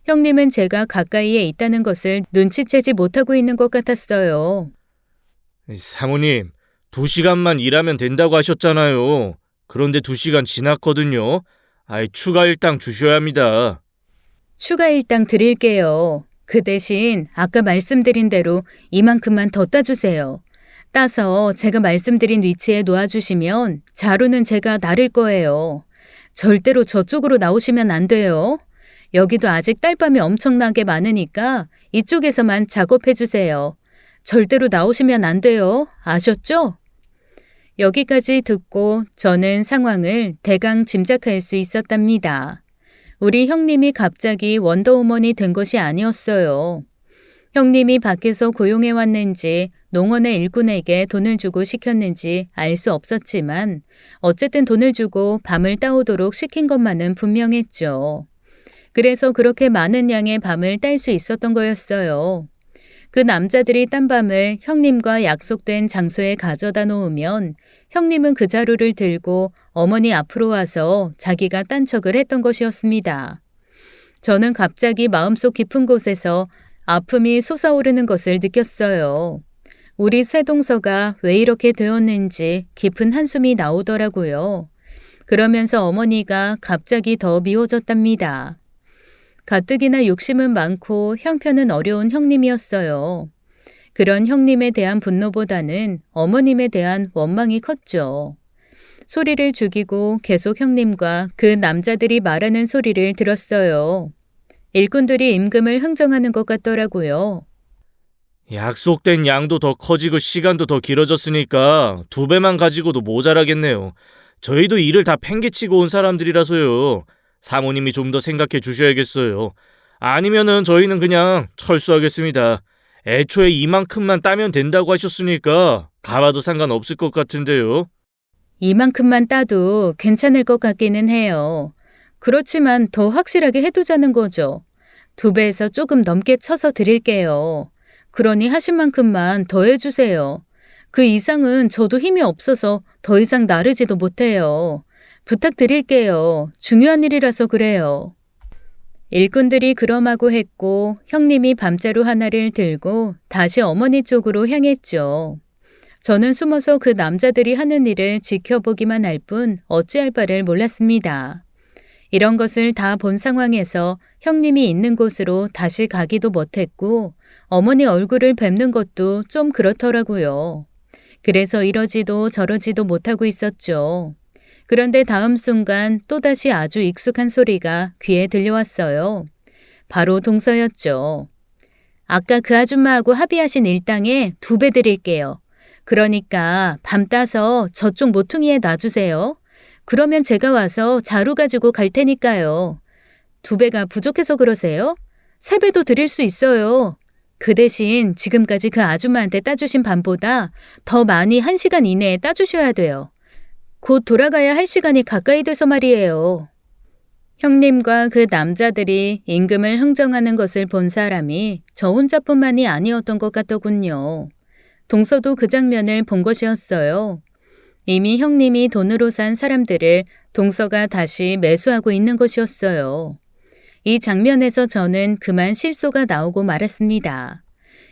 형님은 제가 가까이에 있다는 것을 눈치채지 못하고 있는 것 같았어요. 사모님, 2시간만 일하면 된다고 하셨잖아요. 그런데 2시간 지났거든요. 추가 일당 주셔야 합니다. 추가 일당 드릴게요. 그 대신 아까 말씀드린 대로 이만큼만 더 따주세요. 따서 제가 말씀드린 위치에 놓아주시면 자루는 제가 나를 거예요. 절대로 저쪽으로 나오시면 안 돼요. 여기도 아직 딸밤이 엄청나게 많으니까 이쪽에서만 작업해 주세요. 절대로 나오시면 안 돼요. 아셨죠? 여기까지 듣고 저는 상황을 대강 짐작할 수 있었답니다. 우리 형님이 갑자기 원더우먼이 된 것이 아니었어요. 형님이 밖에서 고용해 왔는지 농원의 일꾼에게 돈을 주고 시켰는지 알 수 없었지만 어쨌든 돈을 주고 밤을 따오도록 시킨 것만은 분명했죠. 그래서 그렇게 많은 양의 밤을 딸 수 있었던 거였어요. 그 남자들이 딴 밤을 형님과 약속된 장소에 가져다 놓으면 형님은 그 자루를 들고 어머니 앞으로 와서 자기가 딴 척을 했던 것이었습니다. 저는 갑자기 마음속 깊은 곳에서 아픔이 솟아오르는 것을 느꼈어요. 우리 새동서가 왜 이렇게 되었는지 깊은 한숨이 나오더라고요. 그러면서 어머니가 갑자기 더 미워졌답니다. 가뜩이나 욕심은 많고 형편은 어려운 형님이었어요. 그런 형님에 대한 분노보다는 어머님에 대한 원망이 컸죠. 소리를 죽이고 계속 형님과 그 남자들이 말하는 소리를 들었어요. 일꾼들이 임금을 흥정하는 것 같더라고요. 약속된 양도 더 커지고 시간도 더 길어졌으니까 2배만 가지고도 모자라겠네요. 저희도 일을 다 팽개치고 온 사람들이라서요. 사모님이 좀 더 생각해 주셔야겠어요. 아니면은 저희는 그냥 철수하겠습니다. 애초에 이만큼만 따면 된다고 하셨으니까 가봐도 상관없을 것 같은데요. 이만큼만 따도 괜찮을 것 같기는 해요. 그렇지만 더 확실하게 해두자는 거죠. 2배에서 조금 넘게 쳐서 드릴게요. 그러니 하신 만큼만 더 해주세요. 그 이상은 저도 힘이 없어서 더 이상 나르지도 못해요. 부탁드릴게요. 중요한 일이라서 그래요. 일꾼들이 그럼하고 했고 형님이 밤자루 하나를 들고 다시 어머니 쪽으로 향했죠. 저는 숨어서 그 남자들이 하는 일을 지켜보기만 할 뿐 어찌할 바를 몰랐습니다. 이런 것을 다 본 상황에서 형님이 있는 곳으로 다시 가기도 못했고 어머니 얼굴을 뵙는 것도 좀 그렇더라고요. 그래서 이러지도 저러지도 못하고 있었죠. 그런데 다음 순간 또다시 아주 익숙한 소리가 귀에 들려왔어요. 바로 동서였죠. 아까 그 아줌마하고 합의하신 일당에 2배 드릴게요. 그러니까 밤 따서 저쪽 모퉁이에 놔주세요. 그러면 제가 와서 자루 가지고 갈 테니까요. 2배가 부족해서 그러세요? 3배도 드릴 수 있어요. 그 대신 지금까지 그 아줌마한테 따주신 밤보다 더 많이 1시간 이내에 따주셔야 돼요. 곧 돌아가야 할 시간이 가까이 돼서 말이에요. 형님과 그 남자들이 임금을 흥정하는 것을 본 사람이 저 혼자뿐만이 아니었던 것 같더군요. 동서도 그 장면을 본 것이었어요. 이미 형님이 돈으로 산 사람들을 동서가 다시 매수하고 있는 것이었어요. 이 장면에서 저는 그만 실소가 나오고 말았습니다.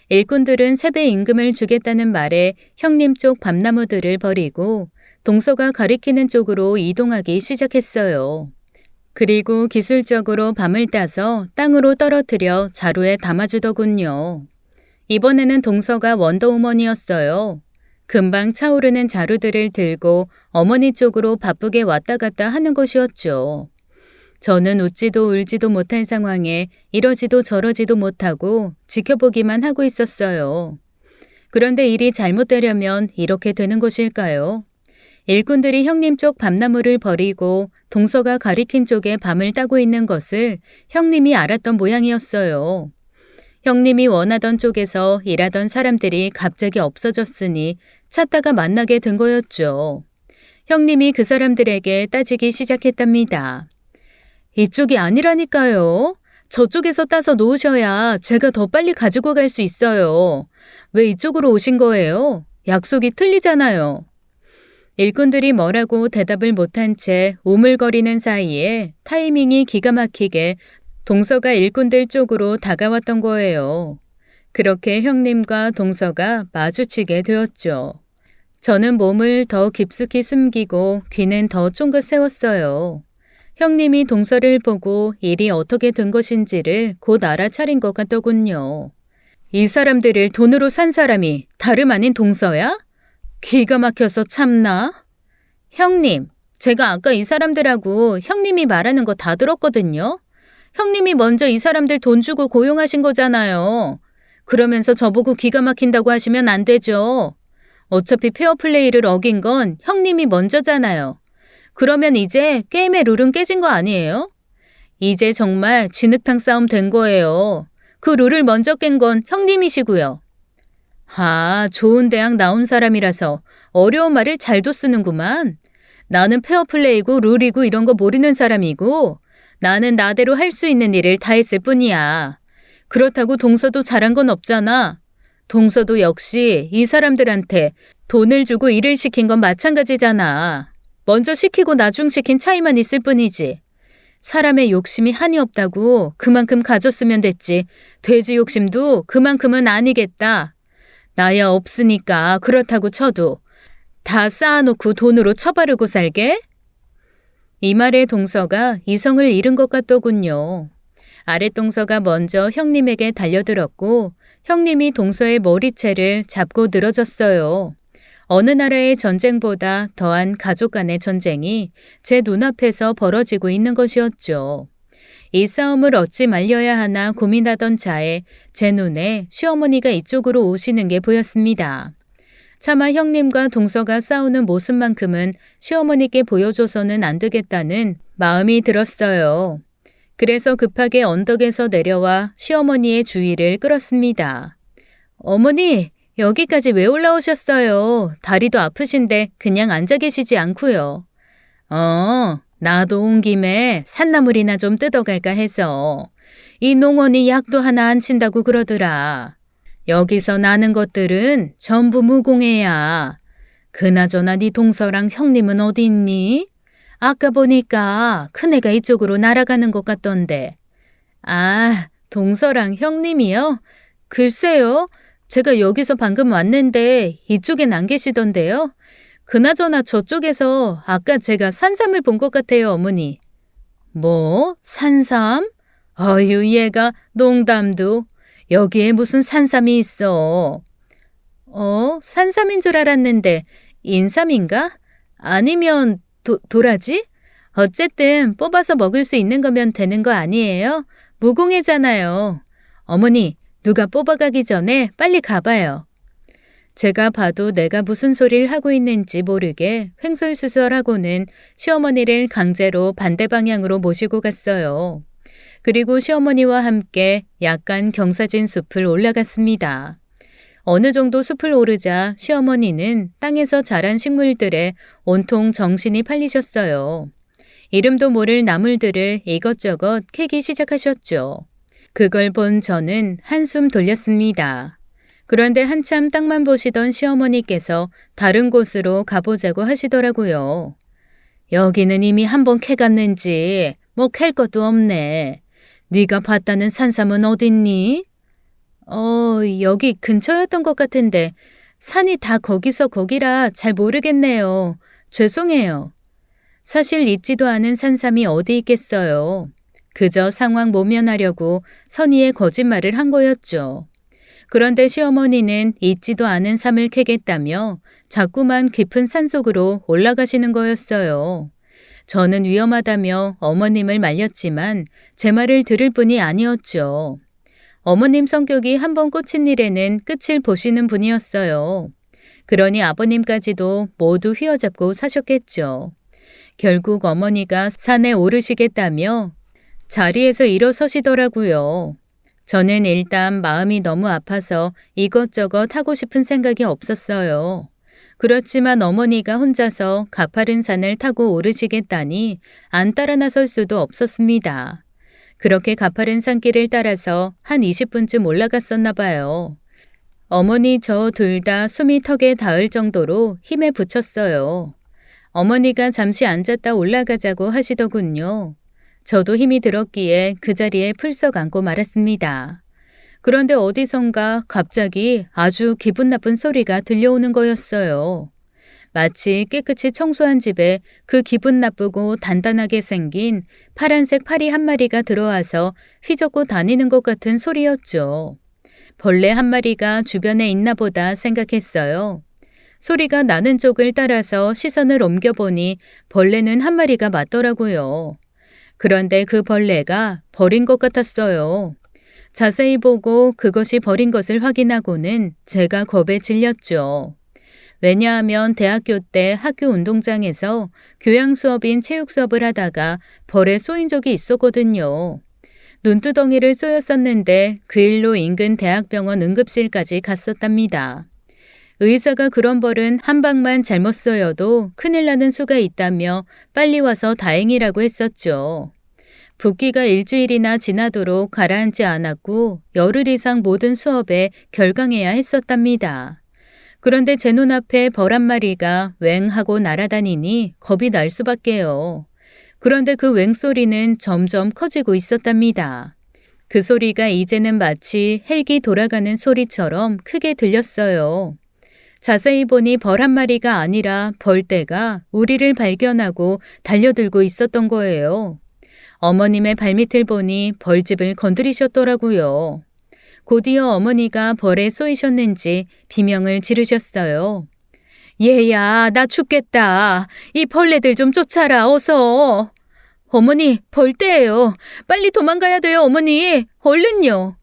일꾼들은 3배 임금을 주겠다는 말에 형님 쪽 밤나무들을 버리고 동서가 가리키는 쪽으로 이동하기 시작했어요. 그리고 기술적으로 밤을 따서 땅으로 떨어뜨려 자루에 담아주더군요. 이번에는 동서가 원더우먼이었어요. 금방 차오르는 자루들을 들고 어머니 쪽으로 바쁘게 왔다 갔다 하는 것이었죠. 저는 웃지도 울지도 못한 상황에 이러지도 저러지도 못하고 지켜보기만 하고 있었어요. 그런데 일이 잘못되려면 이렇게 되는 것일까요? 일꾼들이 형님 쪽 밤나무를 버리고 동서가 가리킨 쪽에 밤을 따고 있는 것을 형님이 알았던 모양이었어요. 형님이 원하던 쪽에서 일하던 사람들이 갑자기 없어졌으니 찾다가 만나게 된 거였죠. 형님이 그 사람들에게 따지기 시작했답니다. 이쪽이 아니라니까요. 저쪽에서 따서 놓으셔야 제가 더 빨리 가지고 갈 수 있어요. 왜 이쪽으로 오신 거예요? 약속이 틀리잖아요. 일꾼들이 뭐라고 대답을 못한 채 우물거리는 사이에 타이밍이 기가 막히게 동서가 일꾼들 쪽으로 다가왔던 거예요. 그렇게 형님과 동서가 마주치게 되었죠. 저는 몸을 더 깊숙이 숨기고 귀는 더 쫑긋 세웠어요. 형님이 동서를 보고 일이 어떻게 된 것인지를 곧 알아차린 것 같더군요. 이 사람들을 돈으로 산 사람이 다름 아닌 동서야? 기가 막혀서 참나? 형님, 제가 아까 이 사람들하고 형님이 말하는 거 다 들었거든요. 형님이 먼저 이 사람들 돈 주고 고용하신 거잖아요. 그러면서 저보고 기가 막힌다고 하시면 안 되죠. 어차피 페어플레이를 어긴 건 형님이 먼저잖아요. 그러면 이제 게임의 룰은 깨진 거 아니에요? 이제 정말 진흙탕 싸움 된 거예요. 그 룰을 먼저 깬 건 형님이시고요. 아, 좋은 대학 나온 사람이라서 어려운 말을 잘도 쓰는구만. 나는 페어플레이고 룰이고 이런 거 모르는 사람이고 나는 나대로 할 수 있는 일을 다 했을 뿐이야. 그렇다고 동서도 잘한 건 없잖아. 동서도 역시 이 사람들한테 돈을 주고 일을 시킨 건 마찬가지잖아. 먼저 시키고 나중 시킨 차이만 있을 뿐이지. 사람의 욕심이 한이 없다고 그만큼 가졌으면 됐지. 돼지 욕심도 그만큼은 아니겠다. 나야 없으니까 그렇다고 쳐도 다 쌓아놓고 돈으로 처바르고 살게? 이 말에 동서가 이성을 잃은 것 같더군요. 아랫동서가 먼저 형님에게 달려들었고 형님이 동서의 머리채를 잡고 늘어졌어요. 어느 나라의 전쟁보다 더한 가족 간의 전쟁이 제 눈앞에서 벌어지고 있는 것이었죠. 이 싸움을 어찌 말려야 하나 고민하던 차에 제 눈에 시어머니가 이쪽으로 오시는 게 보였습니다. 차마 형님과 동서가 싸우는 모습만큼은 시어머니께 보여줘서는 안 되겠다는 마음이 들었어요. 그래서 급하게 언덕에서 내려와 시어머니의 주의를 끌었습니다. 어머니, 여기까지 왜 올라오셨어요? 다리도 아프신데 그냥 앉아 계시지 않고요. 나도 온 김에 산나물이나 좀 뜯어갈까 해서. 이 농원이 약도 하나 안 친다고 그러더라. 여기서 나는 것들은 전부 무공해야. 그나저나 네 동서랑 형님은 어디 있니? 아까 보니까 큰애가 이쪽으로 날아가는 것 같던데. 아, 동서랑 형님이요? 글쎄요. 제가 여기서 방금 왔는데 이쪽엔 안 계시던데요. 그나저나 저쪽에서 아까 제가 산삼을 본 것 같아요, 어머니. 뭐? 산삼? 어휴, 얘가 농담도. 여기에 무슨 산삼이 있어. 산삼인 줄 알았는데 인삼인가? 아니면 도라지? 어쨌든 뽑아서 먹을 수 있는 거면 되는 거 아니에요? 무공해잖아요. 어머니, 누가 뽑아가기 전에 빨리 가봐요. 제가 봐도 내가 무슨 소리를 하고 있는지 모르게 횡설수설하고는 시어머니를 강제로 반대 방향으로 모시고 갔어요. 그리고 시어머니와 함께 약간 경사진 숲을 올라갔습니다. 어느 정도 숲을 오르자 시어머니는 땅에서 자란 식물들에 온통 정신이 팔리셨어요. 이름도 모를 나물들을 이것저것 캐기 시작하셨죠. 그걸 본 저는 한숨 돌렸습니다. 그런데 한참 땅만 보시던 시어머니께서 다른 곳으로 가보자고 하시더라고요. 여기는 이미 한번 캐갔는지 뭐 캘 것도 없네. 네가 봤다는 산삼은 어딨니? 여기 근처였던 것 같은데 산이 다 거기서 거기라 잘 모르겠네요. 죄송해요. 사실 있지도 않은 산삼이 어디 있겠어요. 그저 상황 모면하려고 선의의 거짓말을 한 거였죠. 그런데 시어머니는 있지도 않은 삶을 캐겠다며 자꾸만 깊은 산속으로 올라가시는 거였어요. 저는 위험하다며 어머님을 말렸지만 제 말을 들을 뿐이 아니었죠. 어머님 성격이 한번 꽂힌 일에는 끝을 보시는 분이었어요. 그러니 아버님까지도 모두 휘어잡고 사셨겠죠. 결국 어머니가 산에 오르시겠다며 자리에서 일어서시더라고요. 저는 일단 마음이 너무 아파서 이것저것 하고 싶은 생각이 없었어요. 그렇지만 어머니가 혼자서 가파른 산을 타고 오르시겠다니 안 따라 나설 수도 없었습니다. 그렇게 가파른 산길을 따라서 한 20분쯤 올라갔었나 봐요. 어머니 저 둘 다 숨이 턱에 닿을 정도로 힘에 부쳤어요. 어머니가 잠시 앉았다 올라가자고 하시더군요. 저도 힘이 들었기에 그 자리에 풀썩 앉고 말았습니다. 그런데 어디선가 갑자기 아주 기분 나쁜 소리가 들려오는 거였어요. 마치 깨끗이 청소한 집에 그 기분 나쁘고 단단하게 생긴 파란색 파리 한 마리가 들어와서 휘젓고 다니는 것 같은 소리였죠. 벌레 한 마리가 주변에 있나 보다 생각했어요. 소리가 나는 쪽을 따라서 시선을 옮겨보니 벌레는 한 마리가 맞더라고요. 그런데 그 벌레가 버린 것 같았어요. 자세히 보고 그것이 버린 것을 확인하고는 제가 겁에 질렸죠. 왜냐하면 대학교 때 학교 운동장에서 교양 수업인 체육 수업을 하다가 벌에 쏘인 적이 있었거든요. 눈두덩이를 쏘였었는데 그 일로 인근 대학병원 응급실까지 갔었답니다. 의사가 그런 벌은 한 방만 잘못 쏘여도 큰일 나는 수가 있다며 빨리 와서 다행이라고 했었죠. 붓기가 일주일이나 지나도록 가라앉지 않았고 열흘 이상 모든 수업에 결강해야 했었답니다. 그런데 제 눈앞에 벌 한 마리가 웽 하고 날아다니니 겁이 날 수밖에요. 그런데 그 웽 소리는 점점 커지고 있었답니다. 그 소리가 이제는 마치 헬기 돌아가는 소리처럼 크게 들렸어요. 자세히 보니 벌 한 마리가 아니라 벌떼가 우리를 발견하고 달려들고 있었던 거예요. 어머님의 발밑을 보니 벌집을 건드리셨더라고요. 곧이어 어머니가 벌에 쏘이셨는지 비명을 지르셨어요. 얘야, 나 죽겠다. 이 벌레들 좀 쫓아라, 어서. 어머니, 벌떼예요. 빨리 도망가야 돼요, 어머니. 얼른요.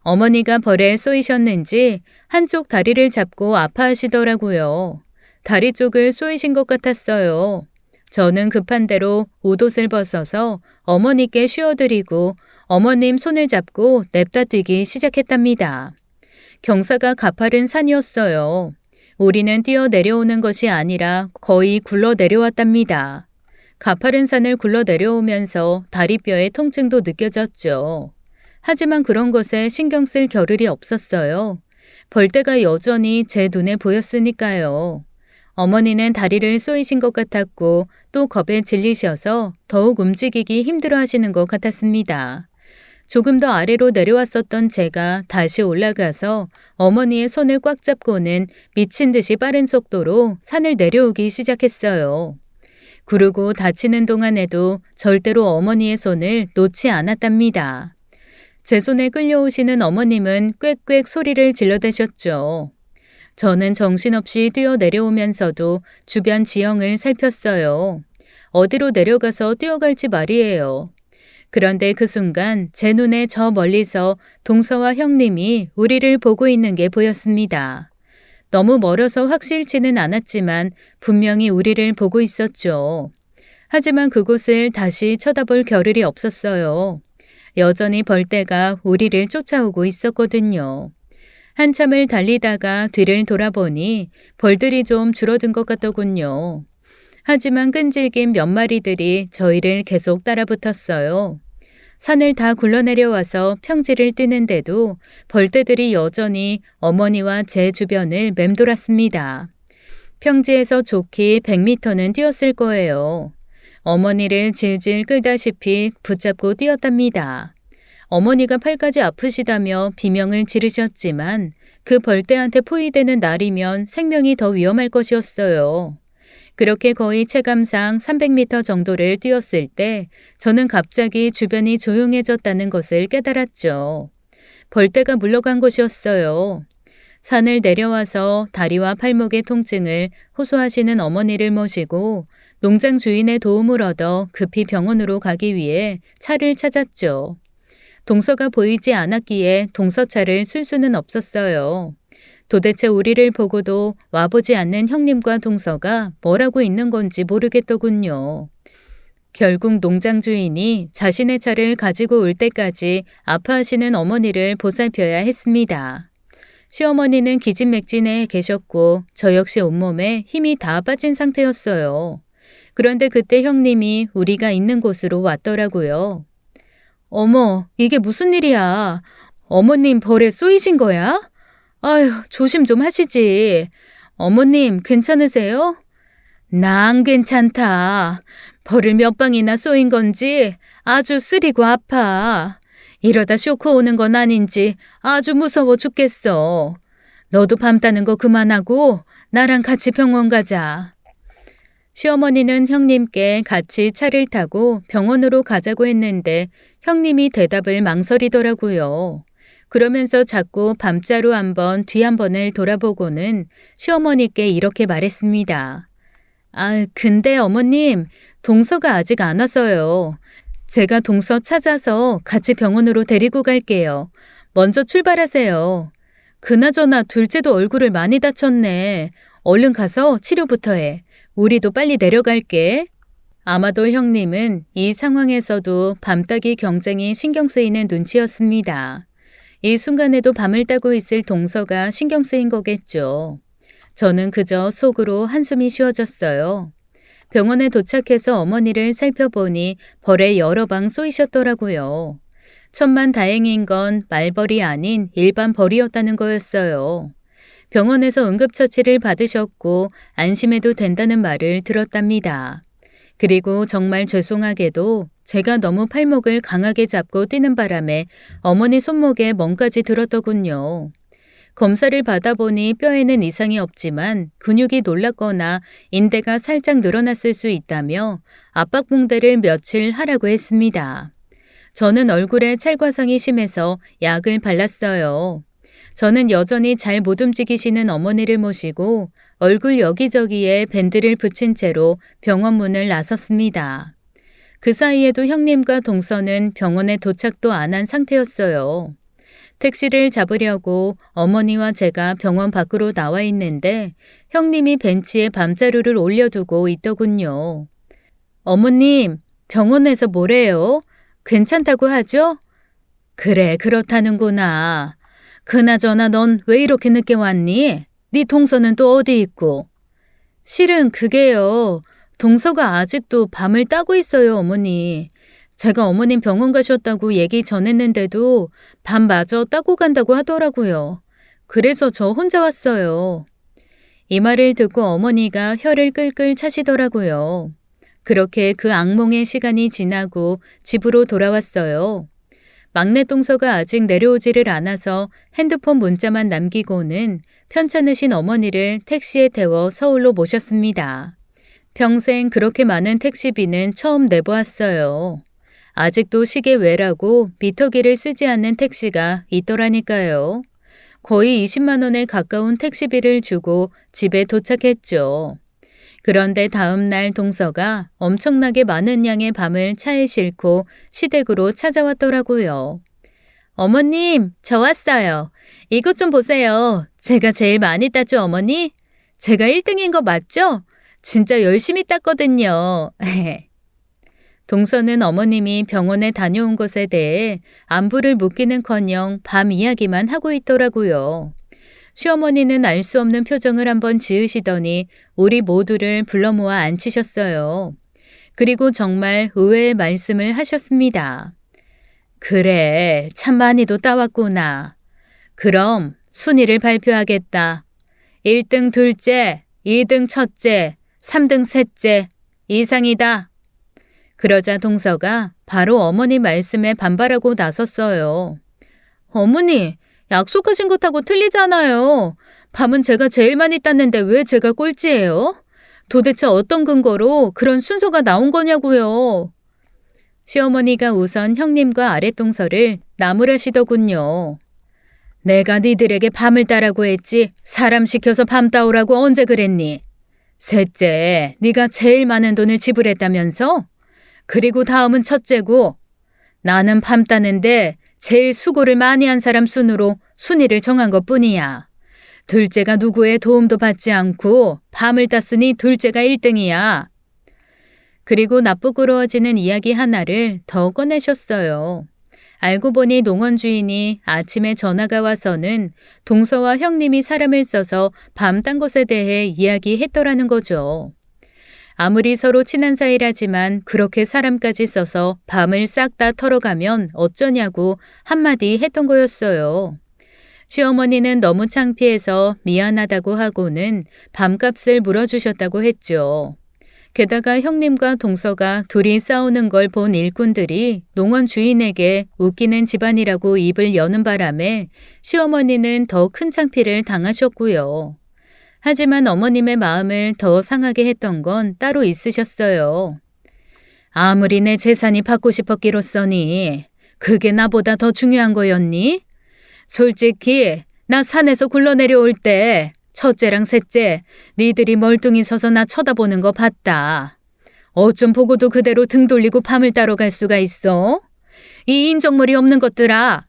어머니가 벌에 쏘이셨는지 한쪽 다리를 잡고 아파하시더라고요. 다리 쪽을 쏘이신 것 같았어요. 저는 급한 대로 옷옷을 벗어서 어머니께 씌워드리고 어머님 손을 잡고 냅다 뛰기 시작했답니다. 경사가 가파른 산이었어요. 우리는 뛰어 내려오는 것이 아니라 거의 굴러 내려왔답니다. 가파른 산을 굴러 내려오면서 다리뼈에 통증도 느껴졌죠. 하지만 그런 것에 신경 쓸 겨를이 없었어요. 벌떼가 여전히 제 눈에 보였으니까요. 어머니는 다리를 쏘이신 것 같았고 또 겁에 질리셔서 더욱 움직이기 힘들어 하시는 것 같았습니다. 조금 더 아래로 내려왔었던 제가 다시 올라가서 어머니의 손을 꽉 잡고는 미친 듯이 빠른 속도로 산을 내려오기 시작했어요. 구르고 다치는 동안에도 절대로 어머니의 손을 놓지 않았답니다. 제 손에 끌려오시는 어머님은 꽥꽥 소리를 질러대셨죠. 저는 정신없이 뛰어 내려오면서도 주변 지형을 살폈어요. 어디로 내려가서 뛰어갈지 말이에요. 그런데 그 순간 제 눈에 저 멀리서 동서와 형님이 우리를 보고 있는 게 보였습니다. 너무 멀어서 확실치는 않았지만 분명히 우리를 보고 있었죠. 하지만 그곳을 다시 쳐다볼 겨를이 없었어요. 여전히 벌떼가 우리를 쫓아오고 있었거든요. 한참을 달리다가 뒤를 돌아보니 벌들이 좀 줄어든 것 같더군요. 하지만 끈질긴 몇 마리들이 저희를 계속 따라붙었어요. 산을 다 굴러내려와서 평지를 뛰는데도 벌떼들이 여전히 어머니와 제 주변을 맴돌았습니다. 평지에서 좋게 100m는 뛰었을 거예요. 어머니를 질질 끌다시피 붙잡고 뛰었답니다. 어머니가 팔까지 아프시다며 비명을 지르셨지만 그 벌떼한테 포위되는 날이면 생명이 더 위험할 것이었어요. 그렇게 거의 체감상 300m 정도를 뛰었을 때 저는 갑자기 주변이 조용해졌다는 것을 깨달았죠. 벌떼가 물러간 것이었어요. 산을 내려와서 다리와 팔목의 통증을 호소하시는 어머니를 모시고 농장 주인의 도움을 얻어 급히 병원으로 가기 위해 차를 찾았죠. 동서가 보이지 않았기에 동서차를 쓸 수는 없었어요. 도대체 우리를 보고도 와보지 않는 형님과 동서가 뭘 하고 있는 건지 모르겠더군요. 결국 농장 주인이 자신의 차를 가지고 올 때까지 아파하시는 어머니를 보살펴야 했습니다. 시어머니는 기진맥진해 계셨고 저 역시 온몸에 힘이 다 빠진 상태였어요. 그런데 그때 형님이 우리가 있는 곳으로 왔더라고요. 어머, 이게 무슨 일이야? 어머님 벌에 쏘이신 거야? 아휴, 조심 좀 하시지. 어머님, 괜찮으세요? 나 안 괜찮다. 벌을 몇 방이나 쏘인 건지 아주 쓰리고 아파. 이러다 쇼크 오는 건 아닌지 아주 무서워 죽겠어. 너도 밤 따는 거 그만하고 나랑 같이 병원 가자. 시어머니는 형님께 같이 차를 타고 병원으로 가자고 했는데 형님이 대답을 망설이더라고요. 그러면서 자꾸 밤자로 한번 뒤 한 번을 돌아보고는 시어머니께 이렇게 말했습니다. 아, 근데 어머님, 동서가 아직 안 왔어요. 제가 동서 찾아서 같이 병원으로 데리고 갈게요. 먼저 출발하세요. 그나저나 둘째도 얼굴을 많이 다쳤네. 얼른 가서 치료부터 해. 우리도 빨리 내려갈게. 아마도 형님은 이 상황에서도 밤따기 경쟁이 신경 쓰이는 눈치였습니다. 이 순간에도 밤을 따고 있을 동서가 신경 쓰인 거겠죠. 저는 그저 속으로 한숨이 쉬어졌어요. 병원에 도착해서 어머니를 살펴보니 벌에 여러 방 쏘이셨더라고요. 천만 다행인 건 말벌이 아닌 일반 벌이었다는 거였어요. 병원에서 응급처치를 받으셨고 안심해도 된다는 말을 들었답니다. 그리고 정말 죄송하게도 제가 너무 팔목을 강하게 잡고 뛰는 바람에 어머니 손목에 멍까지 들었더군요. 검사를 받아보니 뼈에는 이상이 없지만 근육이 놀랐거나 인대가 살짝 늘어났을 수 있다며 압박붕대를 며칠 하라고 했습니다. 저는 얼굴에 찰과상이 심해서 약을 발랐어요. 저는 여전히 잘 못 움직이시는 어머니를 모시고 얼굴 여기저기에 밴드를 붙인 채로 병원 문을 나섰습니다. 그 사이에도 형님과 동서는 병원에 도착도 안 한 상태였어요. 택시를 잡으려고 어머니와 제가 병원 밖으로 나와 있는데 형님이 벤치에 밤자루를 올려두고 있더군요. 어머님, 병원에서 뭐래요? 괜찮다고 하죠? 그래, 그렇다는구나. 그나저나 넌 왜 이렇게 늦게 왔니? 네 동서는 또 어디 있고? 실은 그게요. 동서가 아직도 밤을 따고 있어요, 어머니. 제가 어머님 병원 가셨다고 얘기 전했는데도 밤마저 따고 간다고 하더라고요. 그래서 저 혼자 왔어요. 이 말을 듣고 어머니가 혀를 끌끌 차시더라고요. 그렇게 그 악몽의 시간이 지나고 집으로 돌아왔어요. 막내 동서가 아직 내려오지를 않아서 핸드폰 문자만 남기고는 편찮으신 어머니를 택시에 태워 서울로 모셨습니다. 평생 그렇게 많은 택시비는 처음 내보았어요. 아직도 시계 외라고 미터기를 쓰지 않는 택시가 있더라니까요. 거의 20만 원에 가까운 택시비를 주고 집에 도착했죠. 그런데 다음 날 동서가 엄청나게 많은 양의 밤을 차에 싣고 시댁으로 찾아왔더라고요. 어머님, 저 왔어요. 이것 좀 보세요. 제가 제일 많이 땄죠, 어머니? 제가 1등인 거 맞죠? 진짜 열심히 땄거든요. 동서는 어머님이 병원에 다녀온 것에 대해 안부를 묻기는커녕 밤 이야기만 하고 있더라고요. 시어머니는 알 수 없는 표정을 한번 지으시더니 우리 모두를 불러 모아 앉히셨어요. 그리고 정말 의외의 말씀을 하셨습니다. 그래, 참 많이도 따왔구나. 그럼 순위를 발표하겠다. 1등 둘째, 2등 첫째, 3등 셋째, 이상이다. 그러자 동서가 바로 어머니 말씀에 반발하고 나섰어요. 어머니, 약속하신 것하고 틀리잖아요. 밤은 제가 제일 많이 땄는데 왜 제가 꼴찌예요? 도대체 어떤 근거로 그런 순서가 나온 거냐고요. 시어머니가 우선 형님과 아랫동서를 나무라시더군요. 내가 니들에게 밤을 따라고 했지 사람 시켜서 밤 따오라고 언제 그랬니? 셋째, 네가 제일 많은 돈을 지불했다면서? 그리고 다음은 첫째고 나는 밤 따는데 제일 수고를 많이 한 사람 순으로 순위를 정한 것뿐이야. 둘째가 누구의 도움도 받지 않고 밤을 땄으니 둘째가 1등이야. 그리고 나쁘고러워지는 이야기 하나를 더 꺼내셨어요. 알고 보니 농원 주인이 아침에 전화가 와서는 동서와 형님이 사람을 써서 밤 딴 것에 대해 이야기했더라는 거죠. 아무리 서로 친한 사이라지만 그렇게 사람까지 써서 밤을 싹 다 털어가면 어쩌냐고 한마디 했던 거였어요. 시어머니는 너무 창피해서 미안하다고 하고는 밤값을 물어주셨다고 했죠. 게다가 형님과 동서가 둘이 싸우는 걸 본 일꾼들이 농원 주인에게 웃기는 집안이라고 입을 여는 바람에 시어머니는 더 큰 창피를 당하셨고요. 하지만 어머님의 마음을 더 상하게 했던 건 따로 있으셨어요. 아무리 내 재산이 받고 싶었기로써니 그게 나보다 더 중요한 거였니? 솔직히 나 산에서 굴러내려올 때 첫째랑 셋째 니들이 멀뚱히 서서 나 쳐다보는 거 봤다. 어쩜 보고도 그대로 등 돌리고 밤을 따러 갈 수가 있어? 이 인정머리 없는 것들아.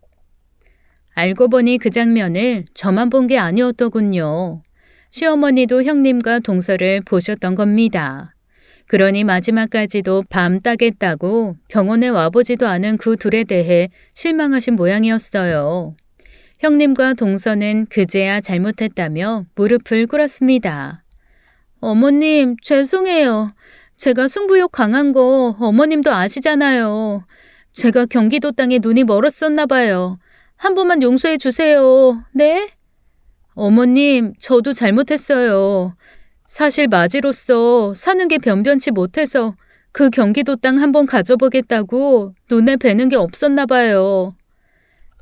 알고 보니 그 장면을 저만 본 게 아니었더군요. 시어머니도 형님과 동서를 보셨던 겁니다. 그러니 마지막까지도 밤 따겠다고 병원에 와보지도 않은 그 둘에 대해 실망하신 모양이었어요. 형님과 동서는 그제야 잘못했다며 무릎을 꿇었습니다. 어머님, 죄송해요. 제가 승부욕 강한 거 어머님도 아시잖아요. 제가 경기도 땅에 눈이 멀었었나 봐요. 한 번만 용서해 주세요. 네? 어머님, 저도 잘못했어요. 사실 마지로서 사는 게 변변치 못해서 그 경기도 땅 한번 가져보겠다고 눈에 뵈는 게 없었나 봐요.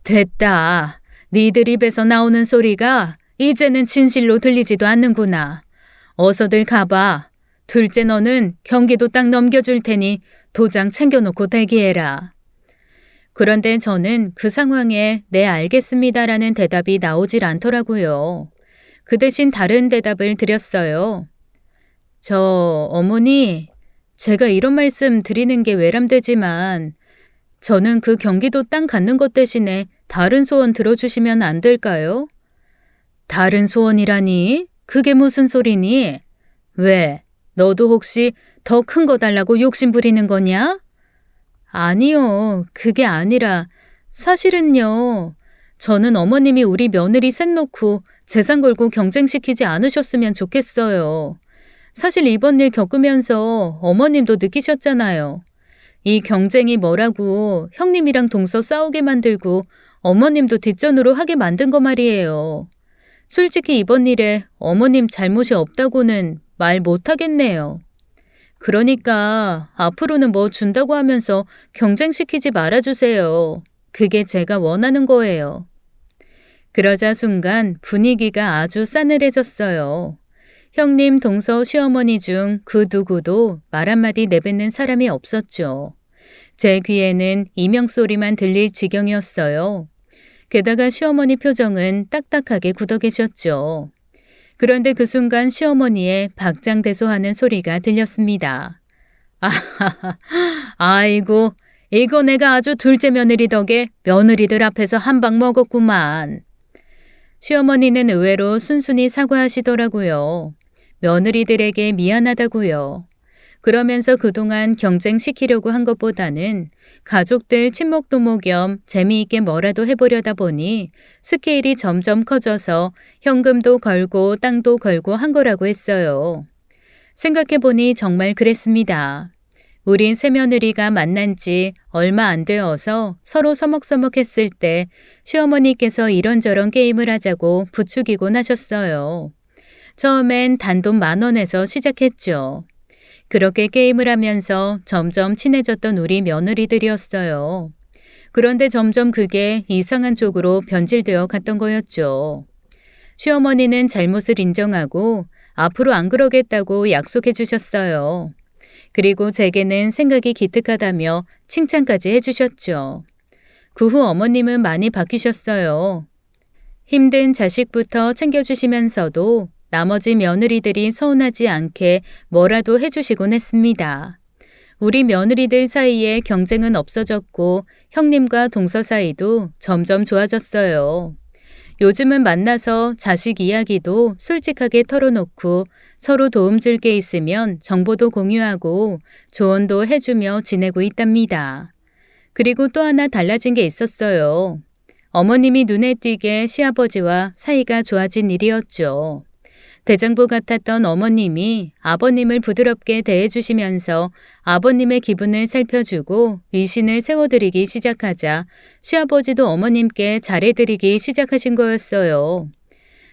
됐다. 니들 입에서 나오는 소리가 이제는 진실로 들리지도 않는구나. 어서들 가봐. 둘째 너는 경기도 땅 넘겨줄 테니 도장 챙겨놓고 대기해라. 그런데 저는 그 상황에 네 알겠습니다라는 대답이 나오질 않더라고요. 그 대신 다른 대답을 드렸어요. 어머니, 제가 이런 말씀 드리는 게 외람되지만 저는 그 경기도 땅 갖는 것 대신에 다른 소원 들어주시면 안 될까요? 다른 소원이라니? 그게 무슨 소리니? 왜? 너도 혹시 더 큰 거 달라고 욕심 부리는 거냐? 아니요. 그게 아니라 사실은요. 저는 어머님이 우리 며느리 셋 놓고 재산 걸고 경쟁시키지 않으셨으면 좋겠어요. 사실 이번 일 겪으면서 어머님도 느끼셨잖아요. 이 경쟁이 뭐라고 형님이랑 동서 싸우게 만들고 어머님도 뒷전으로 하게 만든 거 말이에요. 솔직히 이번 일에 어머님 잘못이 없다고는 말 못하겠네요. 그러니까 앞으로는 뭐 준다고 하면서 경쟁시키지 말아주세요. 그게 제가 원하는 거예요. 그러자 순간 분위기가 아주 싸늘해졌어요. 형님, 동서, 시어머니 중 그 누구도 말 한마디 내뱉는 사람이 없었죠. 제 귀에는 이명 소리만 들릴 지경이었어요. 게다가 시어머니 표정은 딱딱하게 굳어 계셨죠. 그런데 그 순간 시어머니의 박장대소하는 소리가 들렸습니다. 아하하, 아이고, 이거 내가 아주 둘째 며느리 덕에 며느리들 앞에서 한 방 먹었구만. 시어머니는 의외로 순순히 사과하시더라고요. 며느리들에게 미안하다고요. 그러면서 그동안 경쟁시키려고 한 것보다는 가족들 친목도모 겸 재미있게 뭐라도 해보려다 보니 스케일이 점점 커져서 현금도 걸고 땅도 걸고 한 거라고 했어요. 생각해보니 정말 그랬습니다. 우린 새며느리가 만난 지 얼마 안 되어서 서로 서먹서먹했을 때 시어머니께서 이런저런 게임을 하자고 부추기곤 하셨어요. 처음엔 단돈 10,000원에서 시작했죠. 그렇게 게임을 하면서 점점 친해졌던 우리 며느리들이었어요. 그런데 점점 그게 이상한 쪽으로 변질되어 갔던 거였죠. 시어머니는 잘못을 인정하고 앞으로 안 그러겠다고 약속해 주셨어요. 그리고 제게는 생각이 기특하다며 칭찬까지 해주셨죠. 그 후 어머님은 많이 바뀌셨어요. 힘든 자식부터 챙겨주시면서도 나머지 며느리들이 서운하지 않게 뭐라도 해주시곤 했습니다. 우리 며느리들 사이에 경쟁은 없어졌고 형님과 동서 사이도 점점 좋아졌어요. 요즘은 만나서 자식 이야기도 솔직하게 털어놓고 서로 도움 줄 게 있으면 정보도 공유하고 조언도 해주며 지내고 있답니다. 그리고 또 하나 달라진 게 있었어요. 어머님이 눈에 띄게 시아버지와 사이가 좋아진 일이었죠. 대장부 같았던 어머님이 아버님을 부드럽게 대해주시면서 아버님의 기분을 살펴주고 위신을 세워드리기 시작하자 시아버지도 어머님께 잘해드리기 시작하신 거였어요.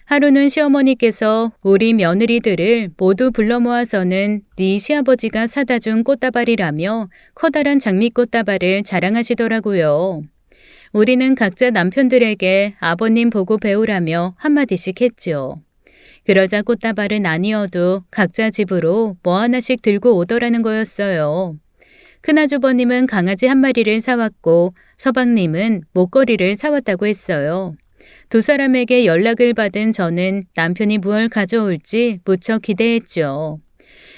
하루는 시어머니께서 우리 며느리들을 모두 불러 모아서는 네 시아버지가 사다 준 꽃다발이라며 커다란 장미꽃다발을 자랑하시더라고요. 우리는 각자 남편들에게 아버님 보고 배우라며 한마디씩 했죠. 그러자 꽃다발은 아니어도 각자 집으로 뭐 하나씩 들고 오더라는 거였어요. 큰아주버님은 강아지 한 마리를 사왔고 서방님은 목걸이를 사왔다고 했어요. 두 사람에게 연락을 받은 저는 남편이 무얼 가져올지 무척 기대했죠.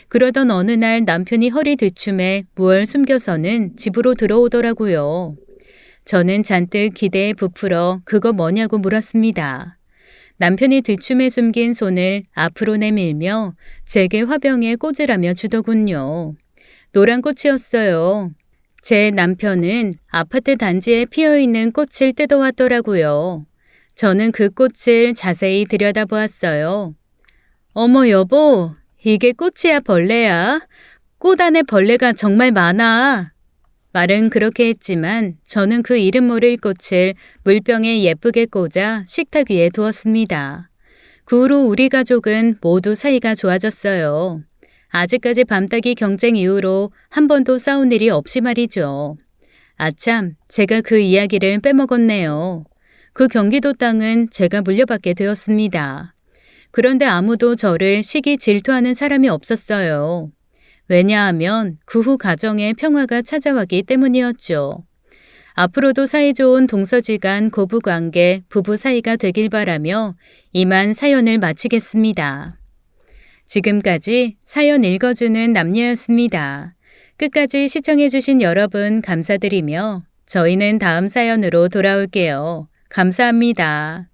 그러던 어느 날 남편이 허리 뒤춤에 무얼 숨겨서는 집으로 들어오더라고요. 저는 잔뜩 기대에 부풀어 그거 뭐냐고 물었습니다. 남편이 뒤춤에 숨긴 손을 앞으로 내밀며 제게 화병에 꽂으라며 주더군요. 노란 꽃이었어요. 제 남편은 아파트 단지에 피어있는 꽃을 뜯어왔더라고요. 저는 그 꽃을 자세히 들여다보았어요. 어머 여보, 이게 꽃이야 벌레야? 꽃 안에 벌레가 정말 많아. 말은 그렇게 했지만 저는 그 이름 모를 꽃을 물병에 예쁘게 꽂아 식탁 위에 두었습니다. 그 후로 우리 가족은 모두 사이가 좋아졌어요. 아직까지 밤따기 경쟁 이후로 한 번도 싸운 일이 없이 말이죠. 아참, 제가 그 이야기를 빼먹었네요. 그 경기도 땅은 제가 물려받게 되었습니다. 그런데 아무도 저를 시기 질투하는 사람이 없었어요. 왜냐하면 그 후 가정에 평화가 찾아왔기 때문이었죠. 앞으로도 사이좋은 동서지간 고부관계, 부부 사이가 되길 바라며 이만 사연을 마치겠습니다. 지금까지 사연 읽어주는 남녀였습니다. 끝까지 시청해주신 여러분 감사드리며 저희는 다음 사연으로 돌아올게요. 감사합니다.